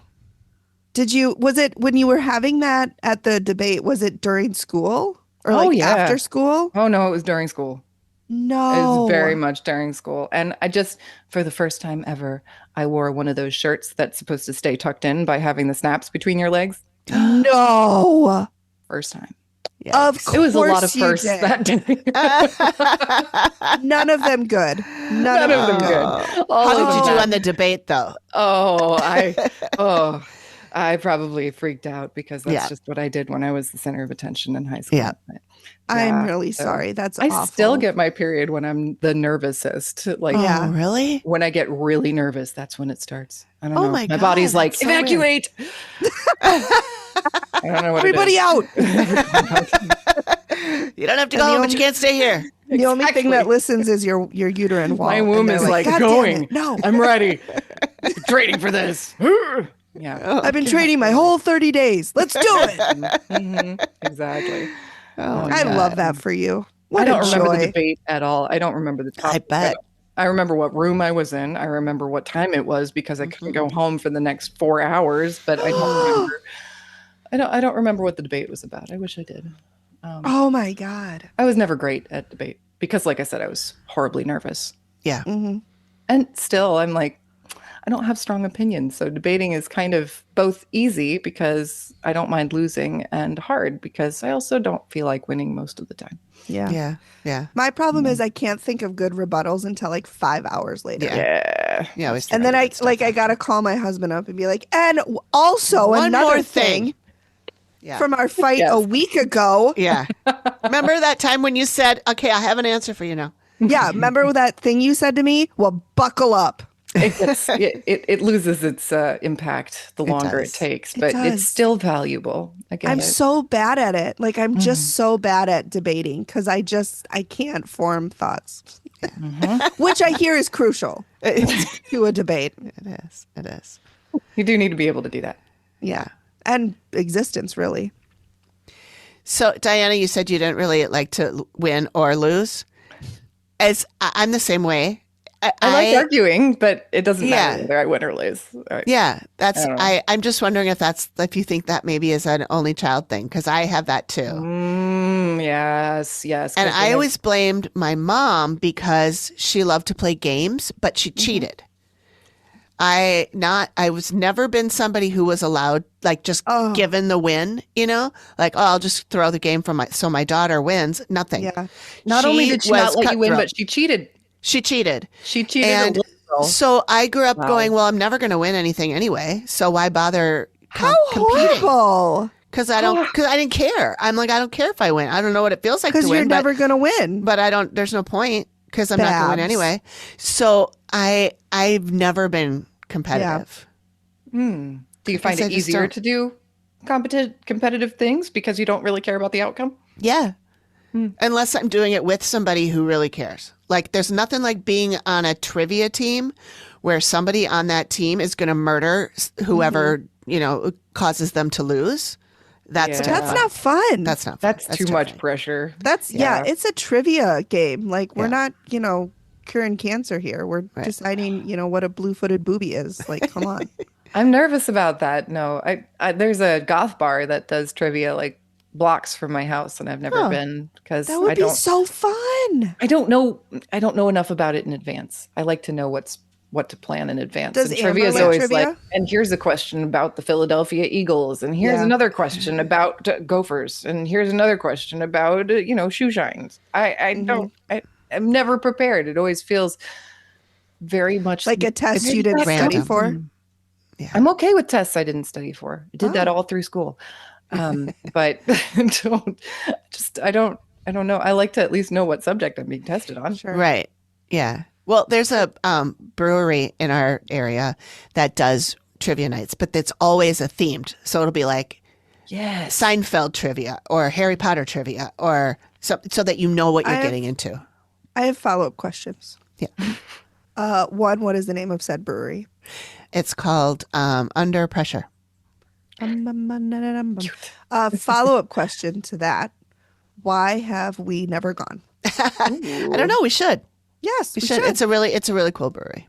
Was it when you were having that at the debate, was it during school or after school? Oh no, it was during school. No. It was very much during school. And I just, for the first time ever, I wore one of those shirts that's supposed to stay tucked in by having the snaps between your legs. No. First time. Yeah. Of course. It was a lot of firsts that day. None of them good. None of them good. How did you do on the debate though? I probably freaked out because that's just what I did when I was the center of attention in high school. Yeah. I'm really sorry. That's awful. I still get my period when I'm the nervousest. Oh, really? When I get really nervous, that's when it starts. I don't know. My God, body's like, so evacuate. I don't know what Everybody out. You don't have to go home, but you can't stay here. The only thing that listens is your uterine wall. My womb is like going. No, I'm ready. Training for this. Yeah. I've been training my whole 30 days. Let's do it. Mm-hmm. Exactly. I love that for you. I don't remember the debate at all. I don't remember the topic. I bet. I remember what room I was in. I remember what time it was because I couldn't go home for the next 4 hours, but I don't remember. I don't remember what the debate was about. I wish I did. Oh my God. I was never great at debate because, like I said, I was horribly nervous. Yeah. Mm-hmm. And still, I'm like, I don't have strong opinions. So debating is kind of both easy because I don't mind losing and hard because I also don't feel like winning most of the time. Yeah. Yeah. My problem is I can't think of good rebuttals until 5 hours later. Yeah. And then I got to call my husband up and be like, and also one another more thing. From our fight a week ago. Yeah. Remember that time when you said, okay, I have an answer for you now. Yeah. Remember that thing you said to me? Well, buckle up. It loses its impact the longer it takes, but it's still valuable. I'm so bad at it. I'm just so bad at debating because I can't form thoughts, which I hear is crucial to a debate. It is. You do need to be able to do that. Yeah. And existence, really. So, Diana, you said you didn't really like to win or lose. I'm the same way. I like arguing, but it doesn't matter Yeah. whether I win or lose. Yeah, don't know. I'm just wondering if you think that maybe is an only child thing, because I have that too. Yes. And I always blamed my mom because she loved to play games, but she cheated. I was never been somebody who was allowed, like, just given the win, like, I'll just throw the game so my daughter wins. Nothing. Yeah. Not only did she not let you win, but she cheated. She cheated. And so I grew up going, well, I'm never going to win anything anyway. So why bother competing? Horrible. Because I didn't care. I'm like, I don't care if I win. I don't know what it feels like to win. Because you're never going to win. But there's no point because I'm not going to win anyway. So I've never been competitive. Do you find it easier to do competitive things because you don't really care about the outcome? Yeah. Unless I'm doing it with somebody who really cares. Like, there's nothing like being on a trivia team where somebody on that team is going to murder whoever, causes them to lose. That's not fun. That's not fun. That's too much pressure. It's a trivia game. Like, we're not, curing cancer here. We're deciding, what a blue-footed booby is. Like, come on. I'm nervous about that. No, I there's a goth bar that does trivia like blocks from my house, and I've never been because that would be so fun. I don't know enough about it in advance. I like to know what to plan in advance. Does and trivia is Amber always trivia? like, and here's a question about the Philadelphia Eagles, and here's another question about Gophers, and here's another question about shoe shines. I'm never prepared. It always feels very much like a test you didn't study for. Yeah. I'm okay with tests I didn't study for. I did that all through school. But I don't know. I like to at least know what subject I'm being tested on. Sure. Right. Yeah. Well, there's a brewery in our area that does trivia nights, but it's always a themed. So it'll be like Seinfeld trivia or Harry Potter trivia or so that you know what you're getting into. I have follow-up questions. Yeah. One, what is the name of said brewery? It's called Under Pressure. Follow-up question to that. Why have we never gone? I don't know. We should. Yes, we should. It's a really cool brewery.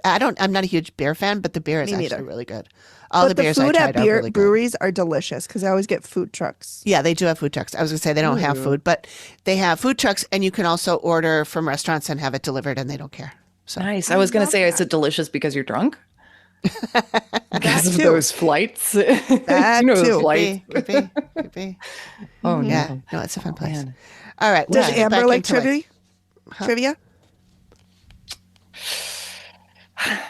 I'm not a huge beer fan, but the beer is actually really good. All the beers I tried are really good. Breweries are delicious because I always get food trucks. Yeah, they do have food trucks. I was going to say they don't have food, but they have food trucks, and you can also order from restaurants and have it delivered, and they don't care. So. Nice. I was going to say, is it delicious because you're drunk? Because of those flights. That too. Could be. Oh, yeah. No, it's a fun place. All right. Does Amber like trivia?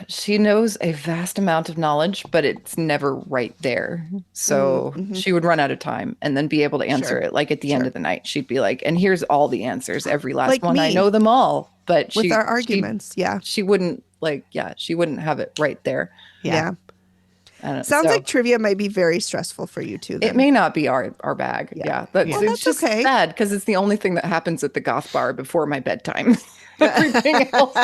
She knows a vast amount of knowledge, but it's never right there. So she would run out of time and then be able to answer it. Like at the end of the night, she'd be like, and here's all the answers, every last like one. I know them all. But with our arguments, she wouldn't she wouldn't have it right there. Yeah. Sounds like trivia might be very stressful for you too. Then. It may not be our bag. Yeah. It's just okay. sad because it's the only thing that happens at the goth bar before my bedtime. Everything else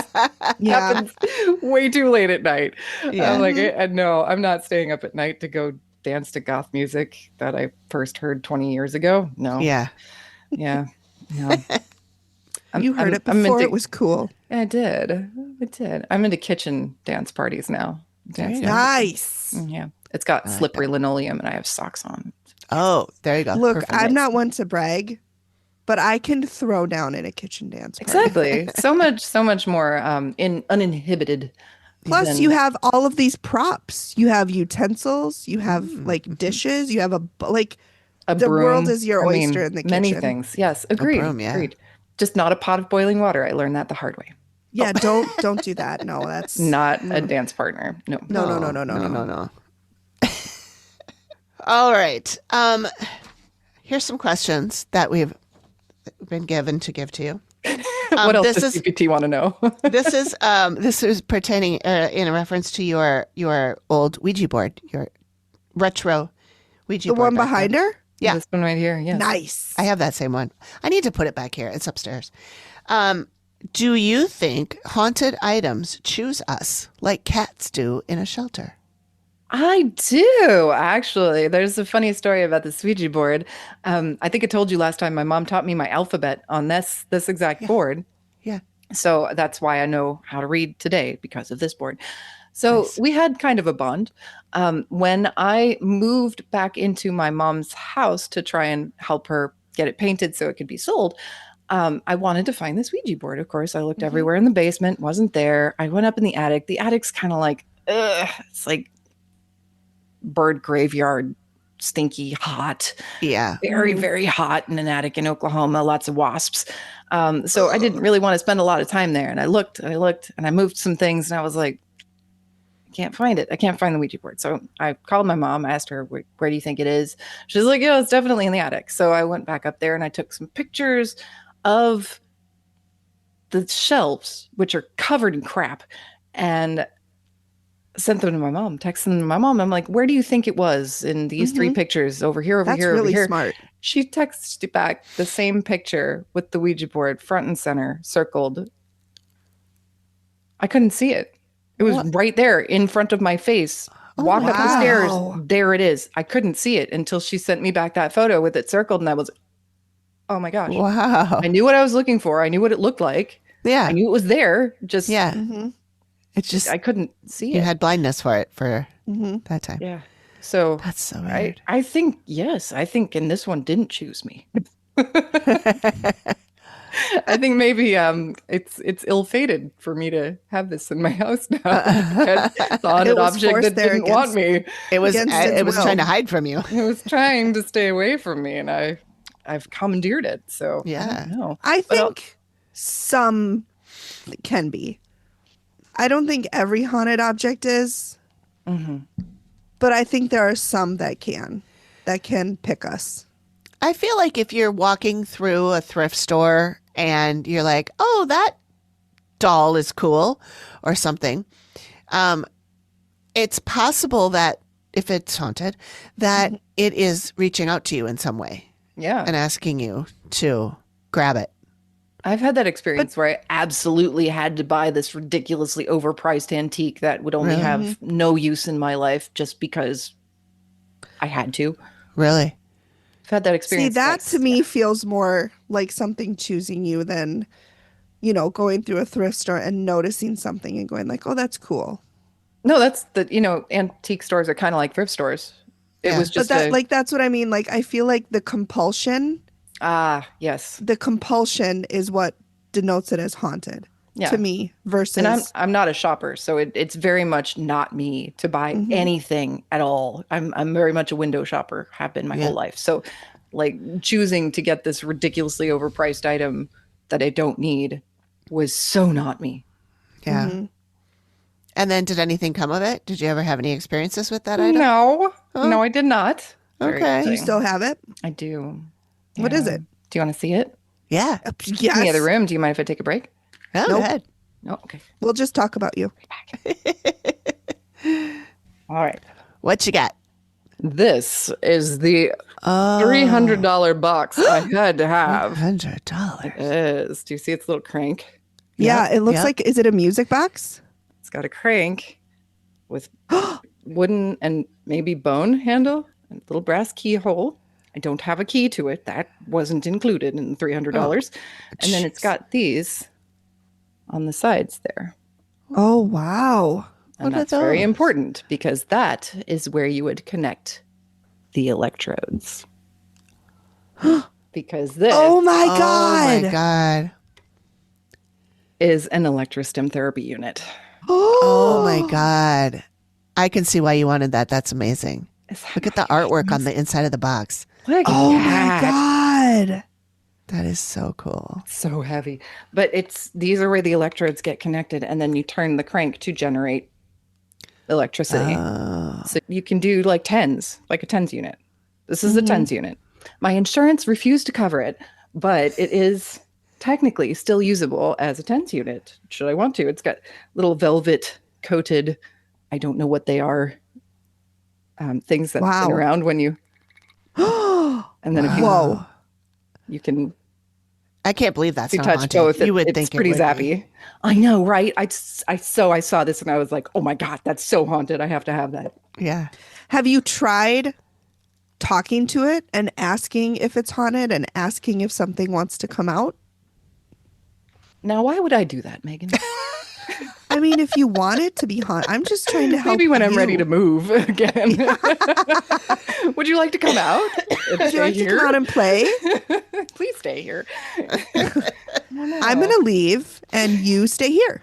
happens way too late at night. Yeah. I'm like, no, I'm not staying up at night to go dance to goth music that I first heard 20 years ago. No. Yeah. Yeah. You heard it before it was cool. I did. I'm into kitchen dance parties now. Nice. Yeah. It's got slippery linoleum and I have socks on. Oh, there you go. Look, perfect. I'm not one to brag, but I can throw down in a kitchen dance party. Exactly. so much more uninhibited. Plus, you have all of these props. You have utensils. You have like dishes. You have the broom. World is your oyster in the kitchen. Many things. Yes, agreed. Agreed. Just not a pot of boiling water. I learned that the hard way. Yeah, don't do that. No, that's not a dance partner. No. All right. Here's some questions that we've been given to give to you. What else does GPT want to know? This is pertaining in reference to your old Ouija board, your retro Ouija board. The one behind her? Yeah. This one right here. Yes. Nice. I have that same one. I need to put it back here. It's upstairs. Do you think haunted items choose us like cats do in a shelter? I do, actually. There's a funny story about the Ouija board. I think I told you last time my mom taught me my alphabet on this exact board. Yeah. So that's why I know how to read today, because of this board. So Nice. we had kind of a bond. When I moved back into my mom's house to try and help her get it painted so it could be sold, I wanted to find this Ouija board. Of course, I looked everywhere in the basement, wasn't there. I went up in the attic. The attic's kind of like, it's like bird graveyard, stinky, hot. Yeah. Very, very hot in an attic in Oklahoma, lots of wasps. So I didn't really want to spend a lot of time there. And I looked, and I moved some things, and I was like, I can't find it. I can't find the Ouija board. So I called my mom, asked her, where do you think it is? She's like, yeah, it's definitely in the attic. So I went back up there and I took some pictures of the shelves, which are covered in crap, and sent them to my mom, texted them to my mom. I'm like, where do you think it was in these three pictures? Over here, over That's here, really over here. smart. She texted back the same picture with the Ouija board front and center, circled. I couldn't see it. It was right there in front of my face. Walk up the stairs. There it is. I couldn't see it until she sent me back that photo with it circled. And I was, oh my gosh. Wow. I knew what I was looking for. I knew what it looked like. Yeah. I knew it was there. Just, It's just, I couldn't see it. you had blindness for it for that time. Yeah. So That's so weird. I think, yes, I think, and this one didn't choose me. I think maybe it's ill-fated for me to have this in my house now. It's on an object that didn't want me. It was trying to hide from you. It was trying to stay away from me, and I've commandeered it. So yeah, I think some can be. I don't think every haunted object is, but I think there are some that can pick us. I feel like if you're walking through a thrift store and you're like, oh, that doll is cool or something, it's possible that if it's haunted, that it is reaching out to you in some way. Yeah. And asking you to grab it. I've had that experience where I absolutely had to buy this ridiculously overpriced antique that would only have no use in my life just because I had to. Really? I've had that experience. See, that to me feels more like something choosing you than, going through a thrift store and noticing something and going like, oh, that's cool. No, that's antique stores are kind of like thrift stores. It was just that's what I mean. Like, I feel like the compulsion. Yes. The compulsion is what denotes it as haunted to me versus. And I'm not a shopper, so it's very much not me to buy anything at all. I'm very much a window shopper, have been my whole life. So like choosing to get this ridiculously overpriced item that I don't need was so not me. Yeah. And then did anything come of it? Did you ever have any experiences with that item? No. No, I did not. Okay. Do you still have it? I do. What is it? Do you want to see it? Yeah. Yes. In the other room. Do you mind if I take a break? No, go ahead. No, okay. We'll just talk about you. All right. What you got? This is the $300 box I had to have. $100. It is. Do you see its little crank? Yeah, it looks like, is it a music box? It's got a crank with wooden and maybe bone handle and little brass keyhole. I don't have a key to it. That wasn't included in the $300. And then it's got these on the sides there. Oh, wow. And that's very important because that is where you would connect the electrodes. Because this Oh my God. is an electrostim therapy unit. Oh my God. I can see why you wanted that. That's amazing. Look at the artwork on the inside of the box. Oh my God. That is so cool. So heavy. But these are where the electrodes get connected, and then you turn the crank to generate electricity. So you can do like tens, like a tens unit. This is a tens unit. My insurance refused to cover it, but it is technically still usable as a tens unit, should I want to. It's got little velvet coated, I don't know what they are, things that spin around when you and then if you can I can't believe that's not touch haunted. both. You would it's think pretty it would zappy. be. I know, right? I saw this and I was like, oh my God, that's so haunted. I have to have that. Yeah. Have you tried talking to it and asking if it's haunted and asking if something wants to come out? Now, why would I do that, Megan? I mean, if you want it to be haunted, I'm just trying to help. Maybe when I'm you. ready to move again. Would you like to come out? Would you like to come out and play? Please stay here. I'm going to leave and you stay here.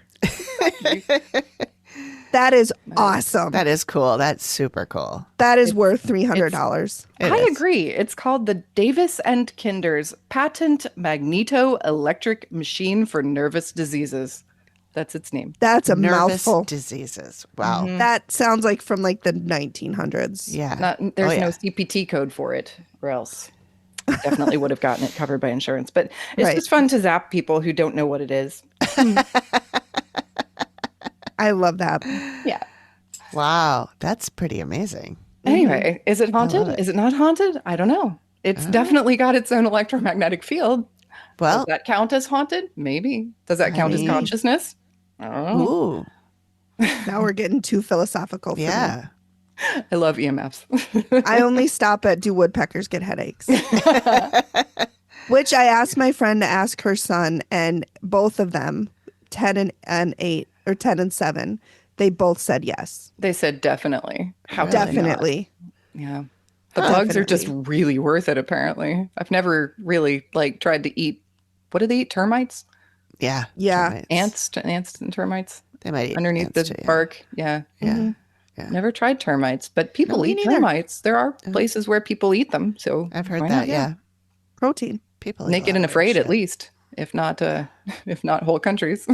That is awesome. That is cool. That's super cool. That is worth $300. I agree. It's called the Davis and Kinder's Patent Magneto-Electric Machine for Nervous Diseases. That's its name. That's a Nervous mouthful. diseases. Wow. That sounds like from like the 1900s. Yeah. There's no CPT code for it, or else definitely would have gotten it covered by insurance. But it's just fun to zap people who don't know what it is. I love that. Yeah. Wow. That's pretty amazing. Anyway, is it haunted? Is it not haunted? I don't know. It's definitely got its own electromagnetic field. Well, does that count as haunted? Maybe. Does that count as consciousness? I don't know. ooh. Now we're getting too philosophical for me. Yeah. I love EMFs. I only stop at do woodpeckers get headaches? Which I asked my friend to ask her son, and both of them, 10 and 8 or 10 and 7, they both said yes. They said definitely. How Really? Definitely. Yeah. The bugs are just really worth it, apparently. I've never really tried to eat, what do they eat? Termites? Yeah. Yeah. Termites. Ants and termites? They might eat underneath ants the too, bark. Yeah. Yeah. Yeah. Never tried termites, but people No, me eat neither. termites. There are places where people eat them. So I've heard why that. not? Yeah. Protein. People eat a Naked lot and of afraid, shit. at least, if not whole countries.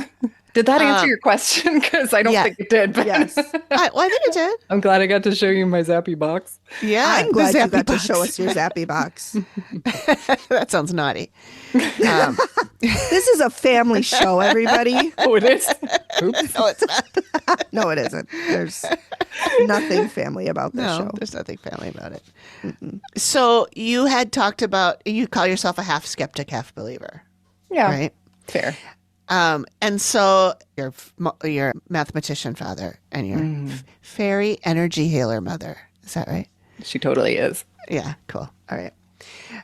Did that answer your question? Because I don't think it did. But Yes. I think it did. I'm glad I got to show you my Zappy box. Yeah. I'm the glad you Zappy got box. to show us your Zappy box. That sounds naughty. This is a family show, everybody. Oh, it is? Oops. No, it's not. No, it isn't. There's nothing family about this No, show. there's nothing family about it. So you had talked about, you call yourself a half skeptic, half believer, Yeah. right? Fair. And so your mathematician father and your fairy energy healer mother. Is that right? She totally is. Yeah, cool. All right.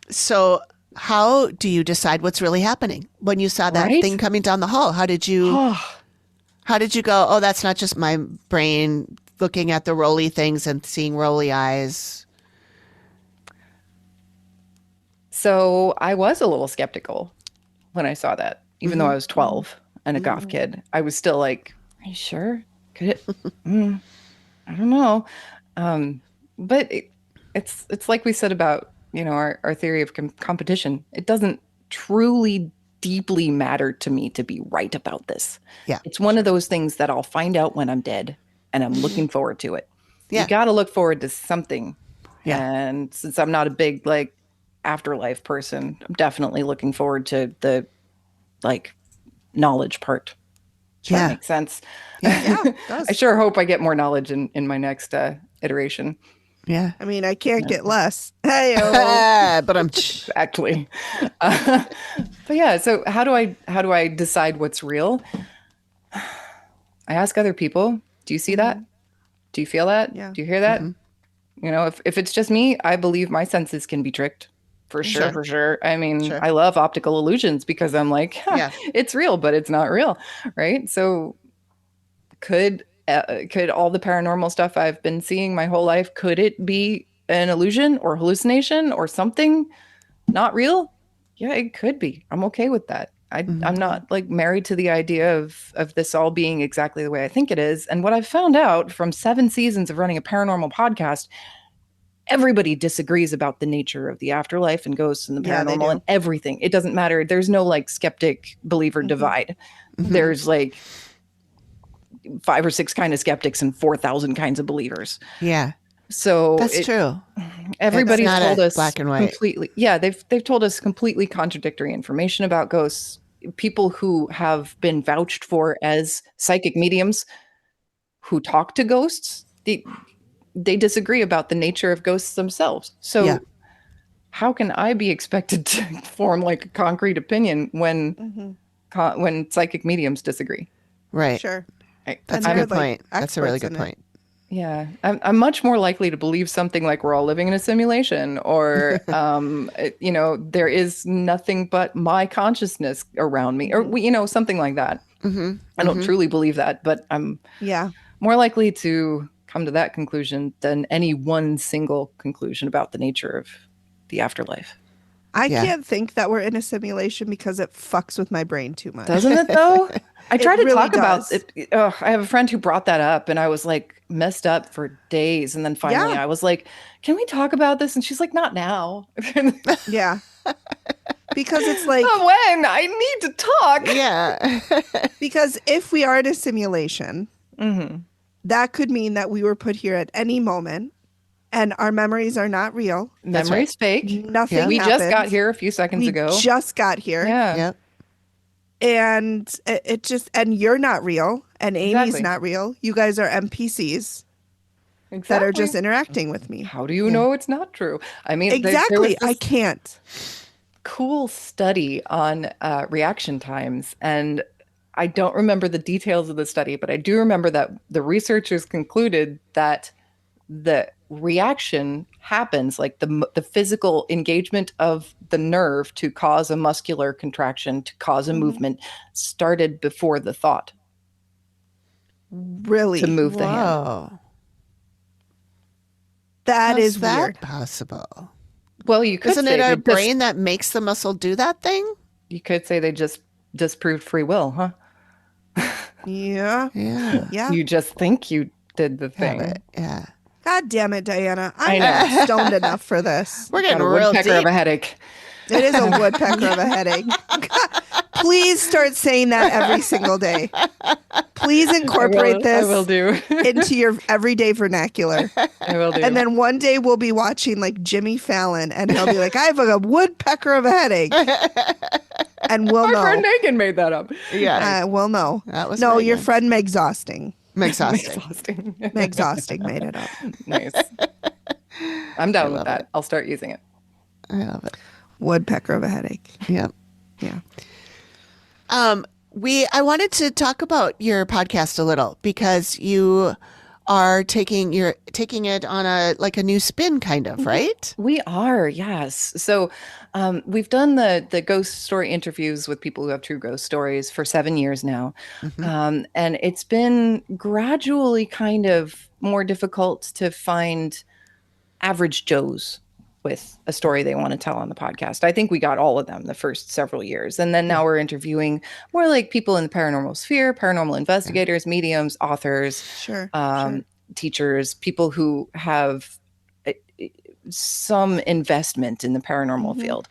So how do you decide what's really happening when you saw that Right? thing coming down the hall? How did you go, oh, that's not just my brain looking at the roly things and seeing roly eyes? So I was a little skeptical when I saw that, even though I was 12 and a goth kid. I was still like, are you sure? Could it? I don't know. But it's like we said about, our theory of competition. It doesn't truly deeply matter to me to be right about this. Yeah. It's one of those things that I'll find out when I'm dead, and I'm looking forward to it. Yeah. You got to look forward to something. Yeah. And since I'm not a big afterlife person, I'm definitely looking forward to the knowledge part. Does that make sense? Yeah, it does. I sure hope I get more knowledge in my next iteration. Yeah. I mean, I can't get less. Hey, But I'm Exactly. But yeah, so how do I decide what's real? I ask other people, do you see that? Do you feel that? Yeah. Do you hear that? If it's just me, I believe my senses can be tricked. For sure. I mean, I love optical illusions because I'm like, it's real, but it's not real, right? So could all the paranormal stuff I've been seeing my whole life, could it be an illusion or hallucination or something not real? Yeah, it could be. I'm okay with that. I'm not married to the idea of this all being exactly the way I think it is. And what I've found out from 7 seasons of running a paranormal podcast, everybody disagrees about the nature of the afterlife and ghosts and the paranormal and everything. It doesn't matter. There's no skeptic believer divide. There's 5 or 6 kind of skeptics and 4,000 kinds of believers. Yeah. So That's true. Everybody's not told us black and white. completely. Yeah, they've told us completely contradictory information about ghosts. People who have been vouched for as psychic mediums who talk to ghosts, they disagree about the nature of ghosts themselves. So how can I be expected to form a concrete opinion when psychic mediums disagree? Right. Sure. That's a good point. That's a really good point. Yeah, I'm much more likely to believe something like we're all living in a simulation, or there is nothing but my consciousness around me, or something like that. I don't truly believe that, but I'm more likely to come to that conclusion than any one single conclusion about the nature of the afterlife. I can't think that we're in a simulation because it fucks with my brain too much. Doesn't it though? I try to really talk does. about it. I have a friend who brought that up, and I was like messed up for days. And then finally I was like, can we talk about this? And she's like, not now. Yeah. Because it's like, when I need to talk. Yeah. Because if we are in a simulation, that could mean that we were put here at any moment and our memories are not real. Memories fake. Nothing We happened. just got here a few seconds ago. We just got here. Yeah. Yep. And and you're not real, and Amy's not real. You guys are NPCs that are just interacting with me. How do you know it's not true? I mean, exactly. I can't. Cool study on reaction times, and I don't remember the details of the study, but I do remember that the researchers concluded that the reaction happens, like the physical engagement of the nerve to cause a muscular contraction, to cause a movement, started before the thought. Really? To move the hand. That How's is that weird. possible? Well, you could Isn't say it our brain that makes the muscle do that thing? You could say they just disproved free will, huh? Yeah. You just think you did the thing. Yeah. God damn it, Diana. I'm not stoned enough for this. We're getting a real woodpecker deep. of a headache. It is a woodpecker of a headache. Please start saying that every single day. Please incorporate this I will do. into your everyday vernacular. I will do. And then one day we'll be watching like Jimmy Fallon and he'll be like, I have a woodpecker of a headache. And we'll know. Our friend Megan made that up. Yeah. We'll know. That was your friend Megxhausting. Exhausting. Megxhausting made it up. Nice. I'm down with that. I'll start using it. I love it. Woodpecker of a headache. Yep. Yeah. I wanted to talk about your podcast a little because you are taking it on a new spin kind of, right? We are, yes. So we've done the ghost story interviews with people who have true ghost stories for 7 years now. And it's been gradually kind of more difficult to find average Joes with a story they want to tell on the podcast. I think we got all of them the first several years. And then now we're interviewing more like people in the paranormal sphere, paranormal investigators, mediums, authors, teachers, people who have some investment in the paranormal field.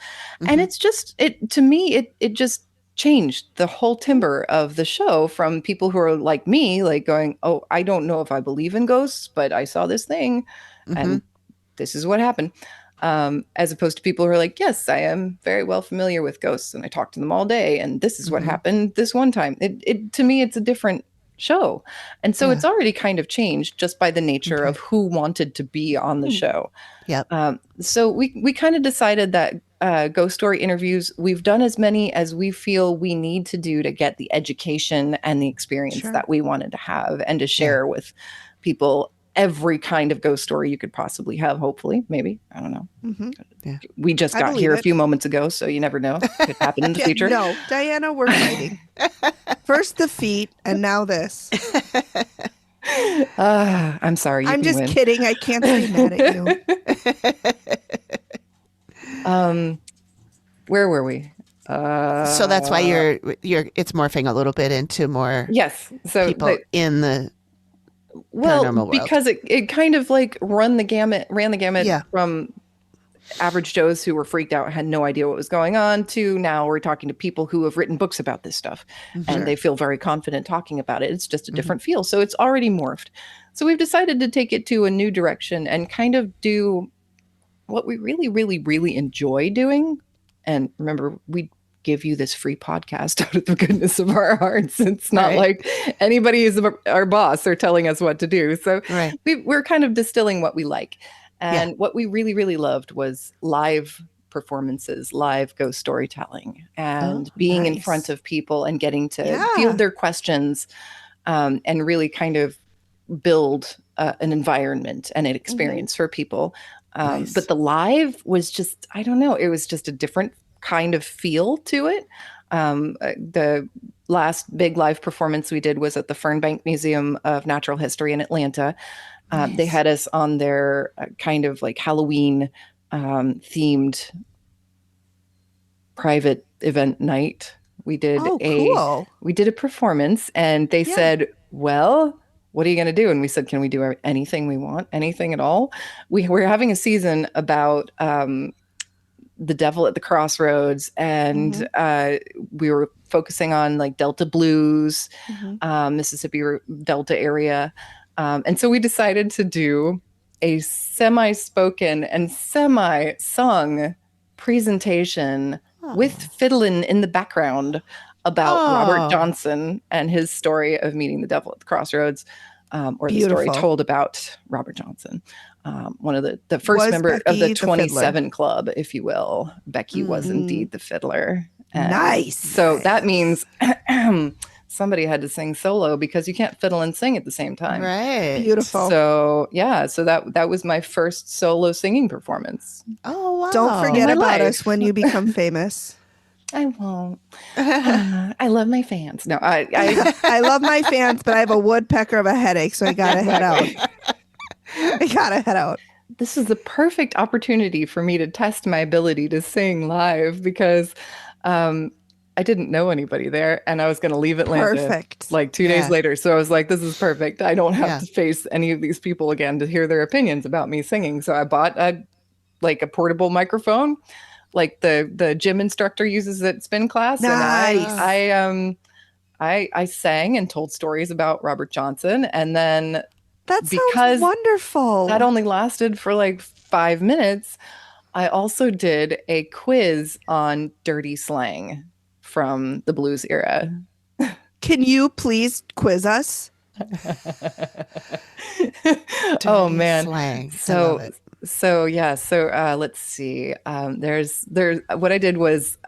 And it's just, to me, it just changed the whole timbre of the show from people who are like me, like going, oh, I don't know if I believe in ghosts, but I saw this thing and this is what happened. As opposed to people who are like, yes, I am very well familiar with ghosts and I talk to them all day. And this is what happened this one time. It to me, it's a different show. And so it's already kind of changed just by the nature of who wanted to be on the show. Yep. So we kind of decided that ghost story interviews, we've done as many as we feel we need to do to get the education and the experience that we wanted to have and to share with people every kind of ghost story you could possibly have, hopefully, maybe. I don't know. We just got here a few moments ago, so you never know. It could happen in the future. No, Diana, we're fighting. First the feet, and now this. I'm sorry. I'm just kidding. I can't be mad at you. Where were we? So that's why it's morphing a little bit into more people in the paranormal world. Because it kind of like ran the gamut from average Joes who were freaked out, had no idea what was going on, to now we're talking to people who have written books about this stuff and they feel very confident talking about it. It's just a different feel. So it's already morphed. So we've decided to take it to a new direction and kind of do what we really, really, really enjoy doing. And remember, we give you this free podcast out of the goodness of our hearts. It's not like anybody is our boss or telling us what to do. So we're kind of distilling what we like. And what we really, really loved was live performances, live ghost storytelling, and being in front of people and getting to field their questions and really kind of build an environment and an experience for people. Nice. But the live was just, I don't know, it was just a different kind of feel to it. The last big live performance we did was at the Fernbank Museum of Natural History in Atlanta. They had us on their kind of like Halloween themed private event night. We did we did a performance, and they said, well, what are you going to do? And we said, can we do anything we want? Anything at all? We're having a season about the devil at the crossroads, and we were focusing on like Delta blues, Mississippi Delta area. And so we decided to do a semi-spoken and semi-sung presentation with fiddling in the background about Robert Johnson and his story of meeting the devil at the crossroads, or the story told about Robert Johnson. One of the first member of the 27 Club, if you will. Becky was indeed the fiddler. And nice. So that means somebody had to sing solo, because you can't fiddle and sing at the same time. Right. Beautiful. So yeah, so that was my first solo singing performance. Oh, wow. Don't forget about us when you become famous. I won't. I love my fans. No, I I love my fans, but I have a woodpecker of a headache, so I gotta head out. I gotta head out. This is the perfect opportunity for me to test my ability to sing live, because I didn't know anybody there, and I was going to leave Atlanta like 2 days later. So I was like, this is perfect. I don't have to face any of these people again to hear their opinions about me singing. So I bought a portable microphone, like the gym instructor uses at spin class. Nice. And I sang and told stories about Robert Johnson. And then that sounds wonderful. That only lasted for like 5 minutes. I also did a quiz on dirty slang from the blues era. Can you please quiz us? Oh man. Slang. So let's see. There's what I did was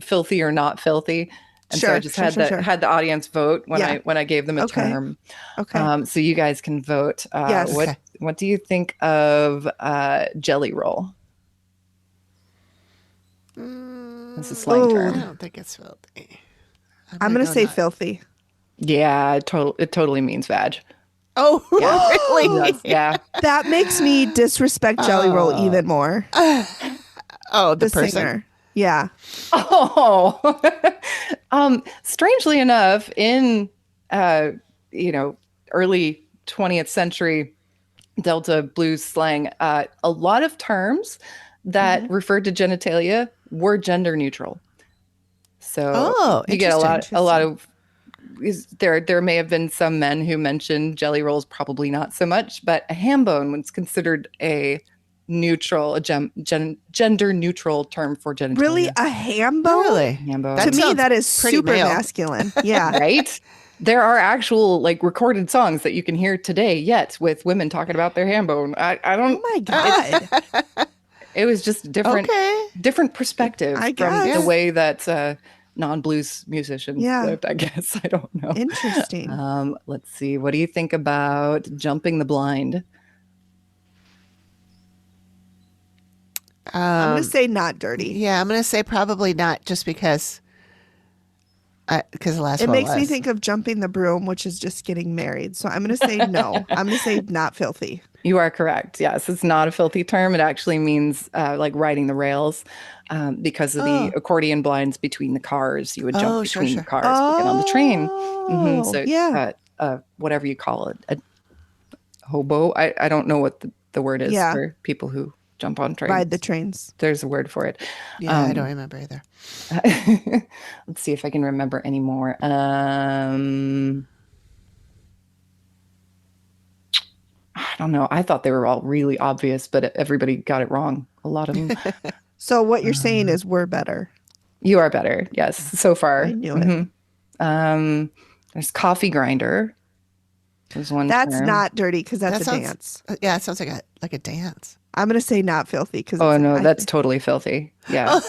filthy or not filthy. And so I just had the audience vote when I gave them a term. Okay. So you guys can vote. Yes. What do you think of jelly roll? It's a slang term. I don't think it's filthy. I'm going to say filthy. Yeah, it totally means vag. Oh, yeah. Really? Yeah. That makes me disrespect Jelly Roll even more. The person. Singer. Yeah. Oh. Strangely enough, in early 20th century Delta blues slang, a lot of terms that referred to genitalia were gender neutral. So you get a lot of there may have been some men who mentioned jelly rolls, probably not so much, but a ham bone was considered a gender neutral term for genitalia. Really? A ham bone? Really? Ham bone. To me, that is super masculine. Yeah. Right? There are actual recorded songs that you can hear today yet with women talking about their ham bone. I don't. Oh my God. It was just different perspective from the way that non-blues musicians lived, I guess. I don't know. Interesting. Let's see. What do you think about jumping the blind? I'm going to say not dirty. Yeah, I'm going to say probably not, just because the last it one makes me think of jumping the broom, which is just getting married. So I'm going to say no. I'm going to say not filthy. You are correct. Yes, it's not a filthy term. It actually means like riding the rails, because of the accordion blinds between the cars. You would jump between the cars to get on the train. So whatever you call it, a hobo. I don't know what the word is for people who jump on trains. Ride the trains. There's a word for it. Yeah, I don't remember either. Let's see if I can remember any more. I don't know. I thought they were all really obvious, but everybody got it wrong. A lot of them. So what you're saying is we're better. You are better. Yes. So far. I knew it. There's coffee grinder. There's one. That's term. Not dirty, because that's a dance. Yeah, it sounds like a dance. I'm going to say not filthy, because that's totally filthy. Yeah.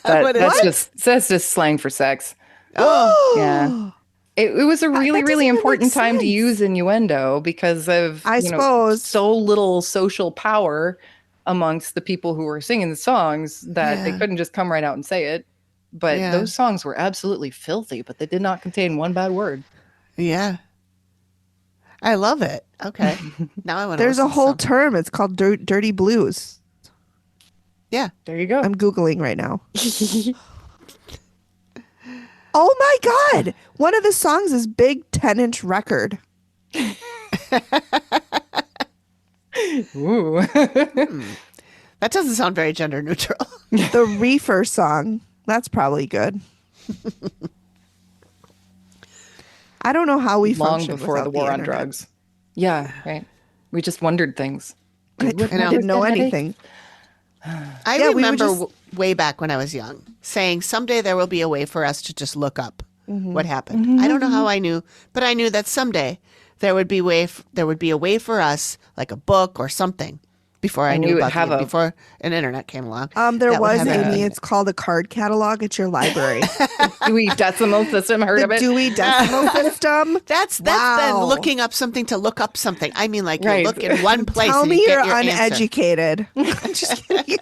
That's just slang for sex. Oh. Yeah. It was a really, that really doesn't even important make time to sense. use innuendo because of, I suppose. so little social power amongst the people who were singing the songs that they couldn't just come right out and say it. But those songs were absolutely filthy, but they did not contain one bad word. Yeah. I love it. Okay. Now I want to There's a listen to whole some. term. It's called dirty blues. Yeah. There you go. I'm Googling right now. Oh my God. One of the songs is Big 10-inch Record. Ooh. That doesn't sound very gender neutral. The Reefer song. That's probably good. I don't know how we Long functioned before without the war on internet. drugs. Yeah, right. We just wondered things. I didn't know anything. I Yeah, we would remember just- way back when I was young saying someday there will be a way for us to just look up what happened. I don't know how I knew, but I knew that someday there would be a way for us, like a book or something, before I And knew you would about have the, a- before an internet came along. There that would was, have Amy. everything. It's called a card catalog at your library. Dewey Decimal System, heard The of it? Dewey Decimal System. That's Wow. then looking up something to look up something. I mean, like Right. you look in one place Tell and me you you're get your answer. uneducated. Just kidding.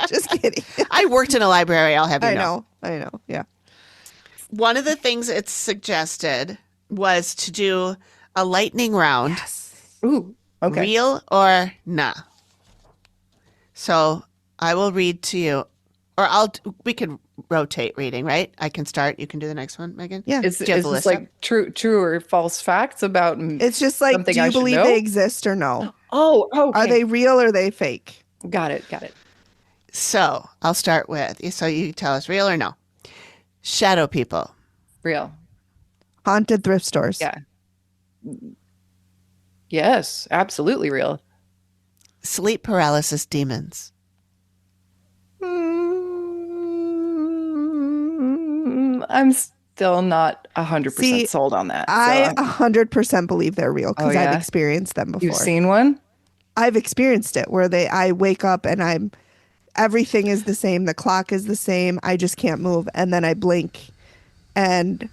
Just kidding. I worked in a library. I'll have you I know. know. Yeah. One of the things it suggested was to do a lightning round. Ooh, okay. Real or nah? So I will read to you, or we could rotate reading, right? I can start. You can do the next one, Megan. Yeah. Is Do you have this the list like up? true or false facts about It's just like, something do I you should believe know? they exist or no? Oh, okay. Are they real or are they fake? Got it. So I'll start with, so you tell us real or no. Shadow people. Real. Haunted thrift stores. Yeah. Yes, absolutely real. Sleep paralysis demons. I'm still not 100% See, sold on that. I so 100% believe they're real because Oh, yeah? I've experienced them before. You've seen one? I've experienced it where I wake up and everything is the same. The clock is the same. I just can't move. And then I blink and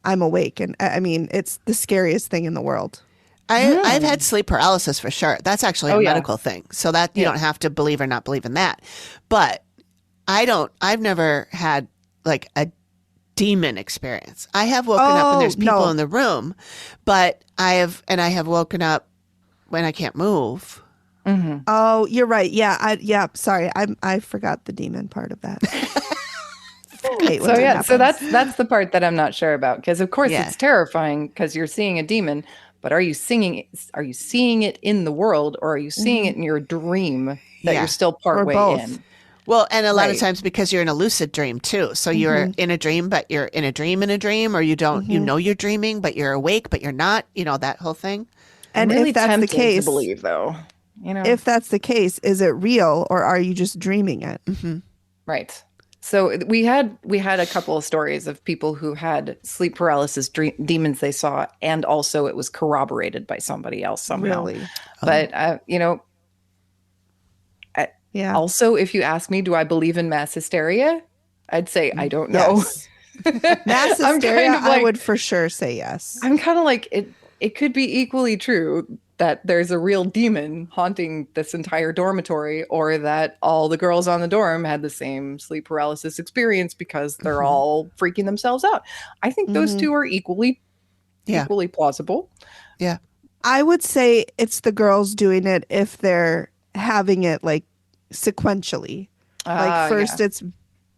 I'm awake. And I mean, it's the scariest thing in the world. I've had sleep paralysis for sure. That's actually a yeah. medical thing. So that you don't have to believe or not believe in that. But I've never had like a demon experience. I have woken up and there's people in the room, but I have woken up when I can't move. Mm-hmm. Oh, you're right. Yeah. Sorry. I forgot the demon part of that. So that's the part that I'm not sure about, because of course Yeah. it's terrifying because you're seeing a demon, but are you seeing it in the world, or are you seeing it in your dream that you're still part way both. in? Well, and a lot of Right. times because you're in a lucid dream too. So you're in a dream, but you're in a dream, or you don't, you know, you're dreaming, but you're awake, but you're not, that whole thing. And I'm really if that's the tempted case, to believe, though, if that's the case, is it real or are you just dreaming it? Right. So we had a couple of stories of people who had sleep paralysis demons they saw, and also it was corroborated by somebody else somehow. Really? But Yeah. also, if you ask me, do I believe in mass hysteria? I'd say I don't know. Yes. Mass I'm hysteria, kind of like- I would for sure say yes. I'm kind of like it. It could be equally true that there's a real demon haunting this entire dormitory, or that all the girls on the dorm had the same sleep paralysis experience because they're all freaking themselves out. I think those two are equally plausible. Yeah. I would say it's the girls doing it if they're having it like sequentially. Like first it's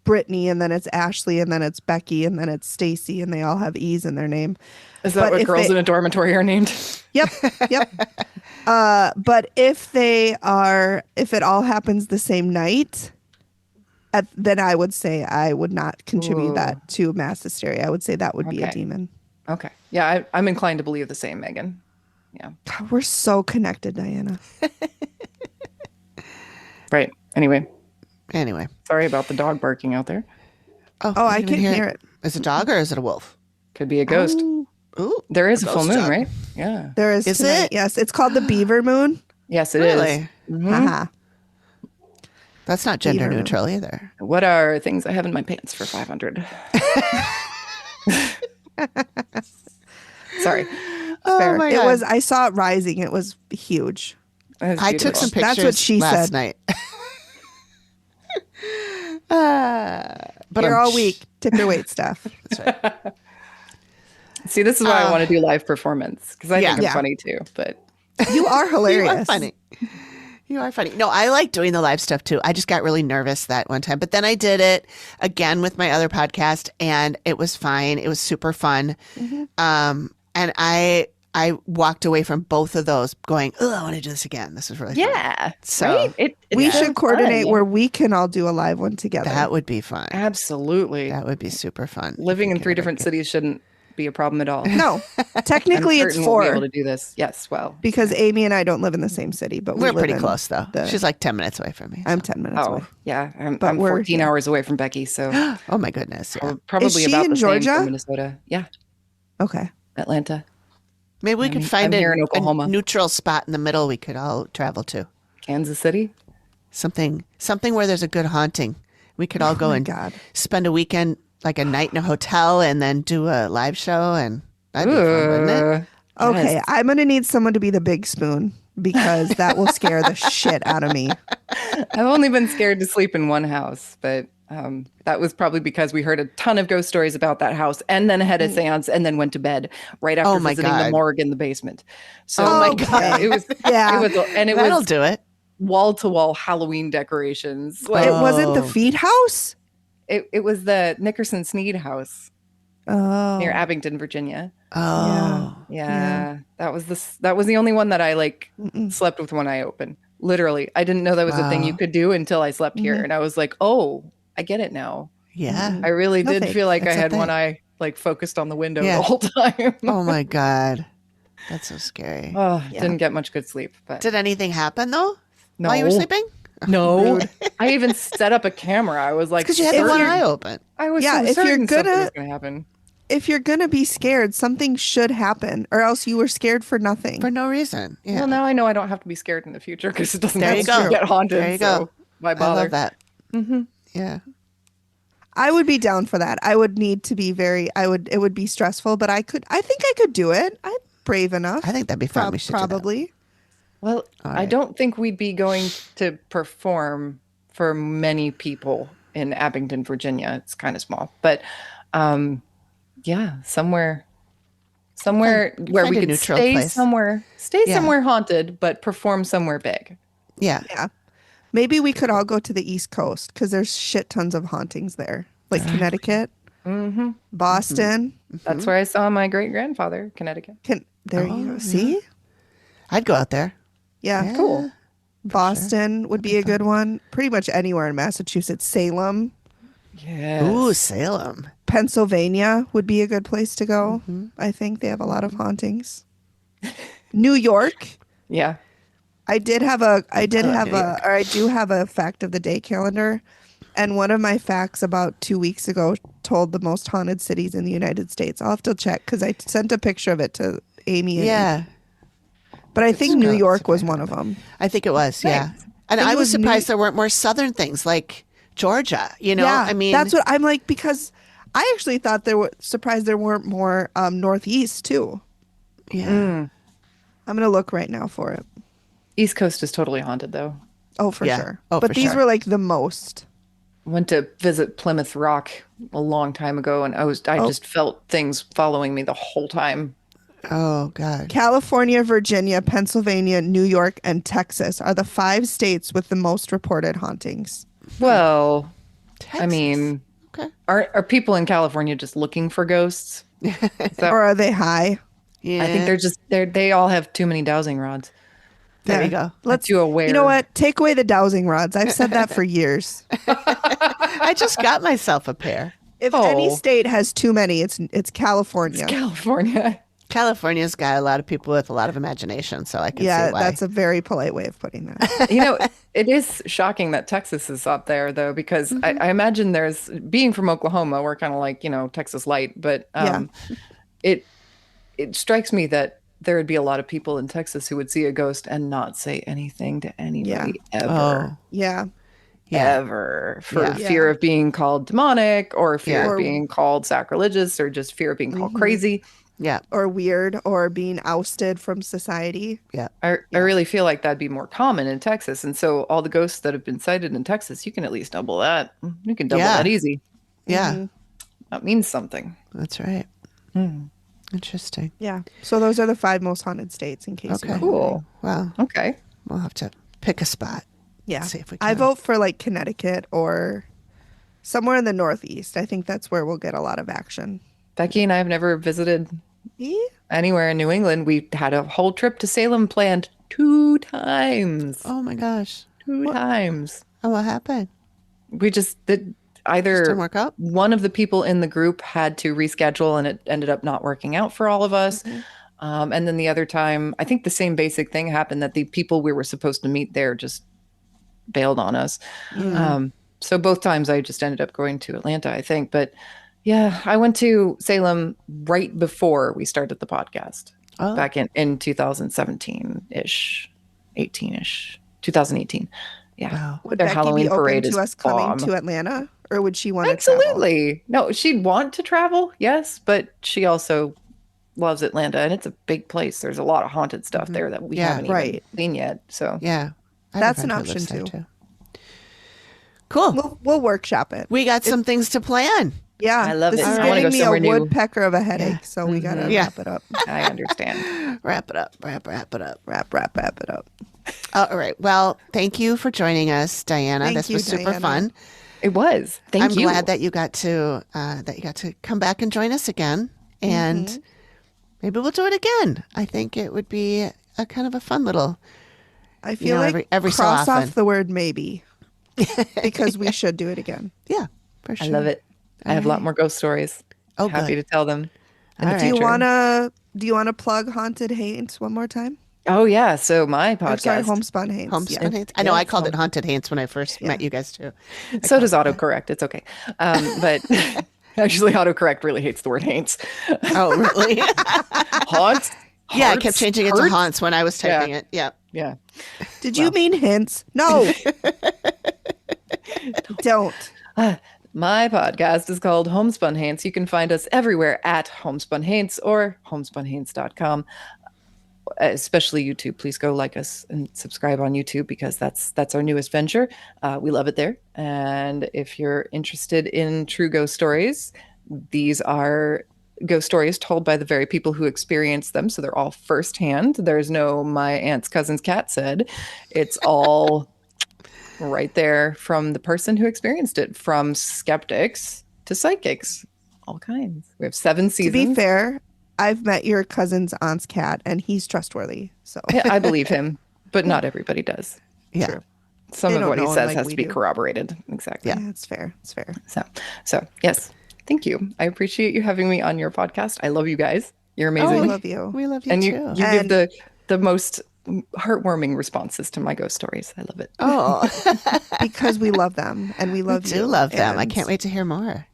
Brittany, and then it's Ashley, and then it's Becky, and then it's Stacy, and they all have E's in their name. Is that what girls in a dormitory are named? Yep. But if it all happens the same night, then I would say I would not contribute that to mass hysteria. I would say that would be a demon. Okay. Yeah, I'm inclined to believe the same, Megan. Yeah. God, we're so connected, Diana. Right. Anyway, sorry about the dog barking out there. Oh, I can hear it. Is it a dog or is it a wolf? Could be a ghost. Ooh, There is a full ghost moon, dog. right? Yeah. There is tonight. it? Yes, it's called the Beaver Moon. Yes, it is. Really? Haha. That's not gender Beaver. neutral either. What are things I have in my pants for 500? Sorry. Oh my God. I saw it rising. It was huge. I took some pictures That's what she last said. night. But You're all weak. Tip your weight, Steph. That's right. See, this is why I want to do live performance because I think I'm funny too. But You are hilarious. You are funny. You are funny. No, I like doing the live stuff too. I just got really nervous that one time, but then I did it again with my other podcast, and it was fine. It was super fun. And I walked away from both of those going, oh, I want to do this again. This was really fun. yeah, So right? We should coordinate where we can all do a live one together. that would be fun. Absolutely. That would be super fun. Living in 3 different cities shouldn't be a problem at all. No, technically it's We'll be 4 able to do this. Yes, well, because Amy and I don't live in the same city, but We're live pretty in close though. She's like 10 minutes away from me. I'm 10 minutes away. yeah, I'm But we're 14 here. hours away from Becky, so Oh my goodness. Yeah. probably Is she about in the same Georgia? for Minnesota. Yeah, Okay. Atlanta, Maybe we could find I'm here a in Oklahoma. neutral spot in the middle we could all travel to. Kansas City. Something where there's a good haunting. We could all go my and God. spend a weekend, like a night in a hotel, and then do a live show, and that'd be fun, wouldn't it? Okay, Yes. I'm going to need someone to be the big spoon because that will scare the shit out of me. I've only been scared to sleep in one house, but that was probably because we heard a ton of ghost stories about that house and then had a seance and then went to bed right after my visiting the God. morgue in the basement. So Oh my Okay. God. it was Yeah. it That'll was do it. wall-to-wall Halloween decorations. It Like wasn't the Oh. feed house? it was the Nickerson Sneed house Oh. near Abingdon, Virginia. Oh. Yeah. That was the only one that I slept with one eye open. Literally. I didn't know that was a thing you Wow. could do until I slept here. And I was like, oh, I get it now. Yeah. I really did Nothing. feel like That's I a had thing. one eye focused on the window Yeah. the whole time. Oh my God. That's so scary. Didn't get much good sleep. But Did anything happen though no. while you were sleeping? No. I even set up a camera. I was like, Because you had the one eye open. I was Yeah, so if you're certain something gonna- was going to happen. If you're going to be scared, something should happen or else you were scared for nothing. For no reason. Yeah. Well, now I know I don't have to be scared in the future because it doesn't There have you to go. get haunted. There you so go. why I bother? love that. Yeah. I would be down for that. I would need to be it would be stressful, but I think I could do it. I'm brave enough. I think that'd be fun. We should do that. probably. Well, I don't think we'd be going to perform for many people in Abingdon, Virginia. It's kind of small, but yeah, somewhere where find we a could neutral stay place. somewhere haunted, but perform somewhere big. Yeah. Yeah. Maybe we could all go to the East Coast because there's shit tons of hauntings there, like Connecticut, Boston. That's where I saw my great grandfather, Connecticut. There you go. See? I'd go out there. Yeah. Cool. Boston would be a good one. Pretty much anywhere in Massachusetts. Salem, Yeah. Ooh, Salem. Pennsylvania would be a good place to go. I think they have a lot of hauntings. New York. Yeah. I do have a fact of the day calendar. And one of my facts about 2 weeks ago told the most haunted cities in the United States. I'll have to check because I sent a picture of it to Amy. Yeah. But I think New York was one of them. I think it was. Yeah. And think I it was was surprised there weren't more southern things like Georgia. You know, Yeah, I mean, that's what I'm like because I actually thought surprised there weren't more Northeast too. yeah. I'm gonna look right now for it. East Coast is totally haunted though. Oh, for Yeah. sure. Oh, but for these sure. were like the most. Went to visit Plymouth Rock a long time ago, and I just felt things following me the whole time. Oh, God. California, Virginia, Pennsylvania, New York, and Texas are the 5 states with the most reported hauntings. Well, I Texas. mean, Okay. are people in California just looking for ghosts? Or are they high? Yeah. I think they all have too many dowsing rods. There you go. Let's too aware. You know what? Take away the dowsing rods. I've said that for years. I just got myself a pair. If any state has too many, it's California. California. California's got a lot of people with a lot of imagination, so I can Yeah, see why. that's a very polite way of putting that. You know, it is shocking that Texas is up there, though, because I imagine being from Oklahoma, we're kind of like, Texas light, but it strikes me that there would be a lot of people in Texas who would see a ghost and not say anything to anybody ever. Oh, Yeah. ever for Yeah. fear of being called demonic or fear Yeah. of being called sacrilegious or just fear of being called crazy. Yeah. Or weird or being ousted from society. Yeah. I really feel like that'd be more common in Texas. And so all the ghosts that have been sighted in Texas, you can at least double that. You can double that easy. Yeah. That means something. That's right. Interesting. Yeah. So those are the 5 most haunted states in case Okay. you know. Cool. Well, Okay. we'll have to pick a spot. Yeah. See if we I can. vote for like Connecticut or somewhere in the Northeast. I think that's where we'll get a lot of action. Becky and I have never visited Yeah. anywhere in New England. We had a whole trip to Salem planned 2 times. Oh my gosh. 2 times. Oh, what happened? We just did either Just didn't work out? one of the people in the group had to reschedule and it ended up not working out for all of us. And then the other time, I think the same basic thing happened, that the people we were supposed to meet there just bailed on us. So both times I just ended up going to Atlanta, I think. But yeah, I went to Salem right before we started the podcast back in 2017-ish, 18-ish, 2018. Yeah. Wow. Would Their Becky Halloween be open parade to is us coming bomb. to Atlanta? Or would she want to travel? Absolutely. No, she'd want to travel, yes, but she also loves Atlanta, and it's a big place. There's a lot of haunted stuff there that we haven't even seen yet. So Yeah. I have a That's friend an who lives option, there, too. Cool. We'll workshop it. We got some things to plan. Yeah. I love this it. is I wanna giving go me somewhere a new. woodpecker of a headache, so we got to wrap it up. I understand. Wrap it up. Wrap it up. Wrap it up. All right. Well, thank you for joining us, Diana. Thank this you, was super Diana. fun. It was. Thank I'm you. glad that you got to come back and join us again, and maybe we'll do it again. I think it would be a kind of a fun little. I feel like every so cross often. off the word maybe because we should do it again. Yeah, for sure. I love it. I have a lot more ghost stories. Oh, Happy good. to tell them in the All right. future. Do you wanna plug Haunted Haints one more time? Oh yeah, so my Or podcast. sorry, Homespun Haints. Homespun Yeah. Haints. I know Yeah, I called it Haunted Haints when I first met you guys too. So does autocorrect. It's okay. But actually, autocorrect really hates the word haints. Oh, really? Haunts? Yeah, I Hearts? kept changing it to Hurts? haunts when I was typing it. Yeah. Yeah. Did you mean hints? No. Don't. My podcast is called Homespun Haints. You can find us everywhere at Homespun Haints or homespunhaints.com. Especially YouTube. Please go like us and subscribe on YouTube because that's our newest venture. We love it there. And if you're interested in true ghost stories, these are ghost stories told by the very people who experience them. So they're all firsthand. There's no my aunt's cousin's cat said. It's all right there from the person who experienced it, from skeptics to psychics, all kinds. We have 7 seasons. To be fair, I've met your cousin's aunt's cat and he's trustworthy. So Yeah, I believe him, but not everybody does. Yeah. True. Some They of don't what he know him says like has we to be do. corroborated. Exactly. yeah, it's fair. It's fair. So yes, thank you. I appreciate you having me on your podcast. I love you guys. You're I amazing. love you. We love you And too. you give the most heartwarming responses to my ghost stories. I love it. Oh, Because we love them and we we love do you. love them. I and can't wait to hear more.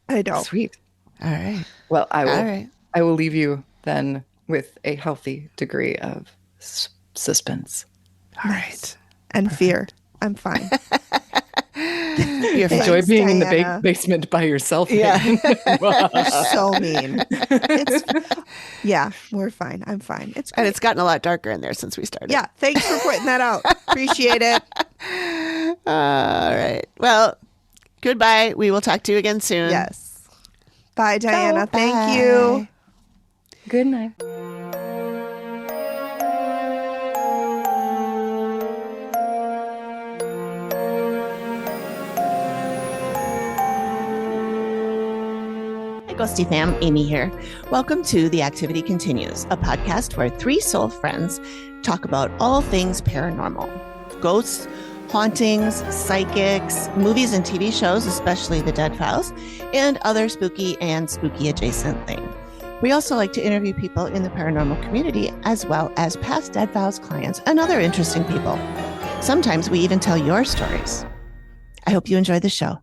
I don't. Sweet. All right. Well, I will. All right. I will leave you then with a healthy degree of suspense. All right. And fear. I'm fine. You're fine. Enjoy Thanks, being in Diana. the basement by yourself. Yeah. You're so mean. Yeah, we're fine. I'm fine. It's And great. it's gotten a lot darker in there since we started. Yeah, thanks for pointing that out. Appreciate it. All right. Well, goodbye. We will talk to you again soon. Yes. Bye, Diana. Bye. Thank you. Good night. Hi, Ghosty fam. Amy here. Welcome to The Activity Continues, a podcast where 3 soul friends talk about all things paranormal. Ghosts, hauntings, psychics, movies and TV shows, especially The Dead Files, and other spooky and spooky adjacent things. We also like to interview people in the paranormal community, as well as past Dead Files clients and other interesting people. Sometimes we even tell your stories. I hope you enjoy the show.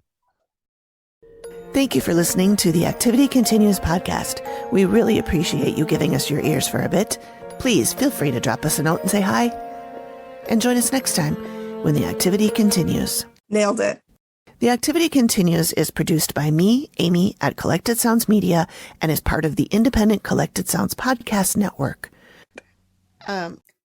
Thank you for listening to the Activity Continues podcast. We really appreciate you giving us your ears for a bit. Please feel free to drop us a note and say hi. And join us next time when the activity continues. Nailed it. The Activity Continues is produced by me, Amy, at Collected Sounds Media and is part of the independent Collected Sounds podcast network.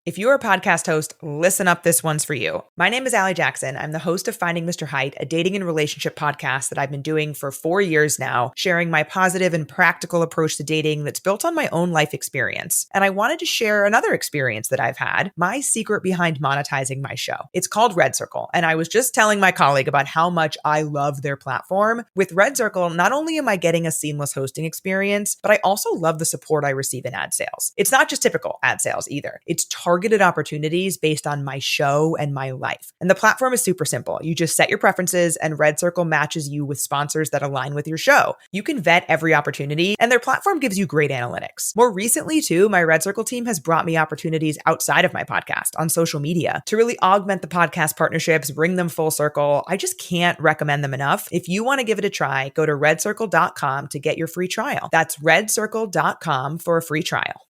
If you're a podcast host, listen up, this one's for you. My name is Allie Jackson. I'm the host of Finding Mr. Height, a dating and relationship podcast that I've been doing for 4 years now, sharing my positive and practical approach to dating that's built on my own life experience. And I wanted to share another experience that I've had, my secret behind monetizing my show. It's called Red Circle, and I was just telling my colleague about how much I love their platform. With Red Circle, not only am I getting a seamless hosting experience, but I also love the support I receive in ad sales. It's not just typical ad sales either. It's targeted opportunities based on my show and my life. And the platform is super simple. You just set your preferences and Red Circle matches you with sponsors that align with your show. You can vet every opportunity and their platform gives you great analytics. More recently too, my Red Circle team has brought me opportunities outside of my podcast on social media to really augment the podcast partnerships, bring them full circle. I just can't recommend them enough. If you want to give it a try, go to redcircle.com to get your free trial. That's redcircle.com for a free trial.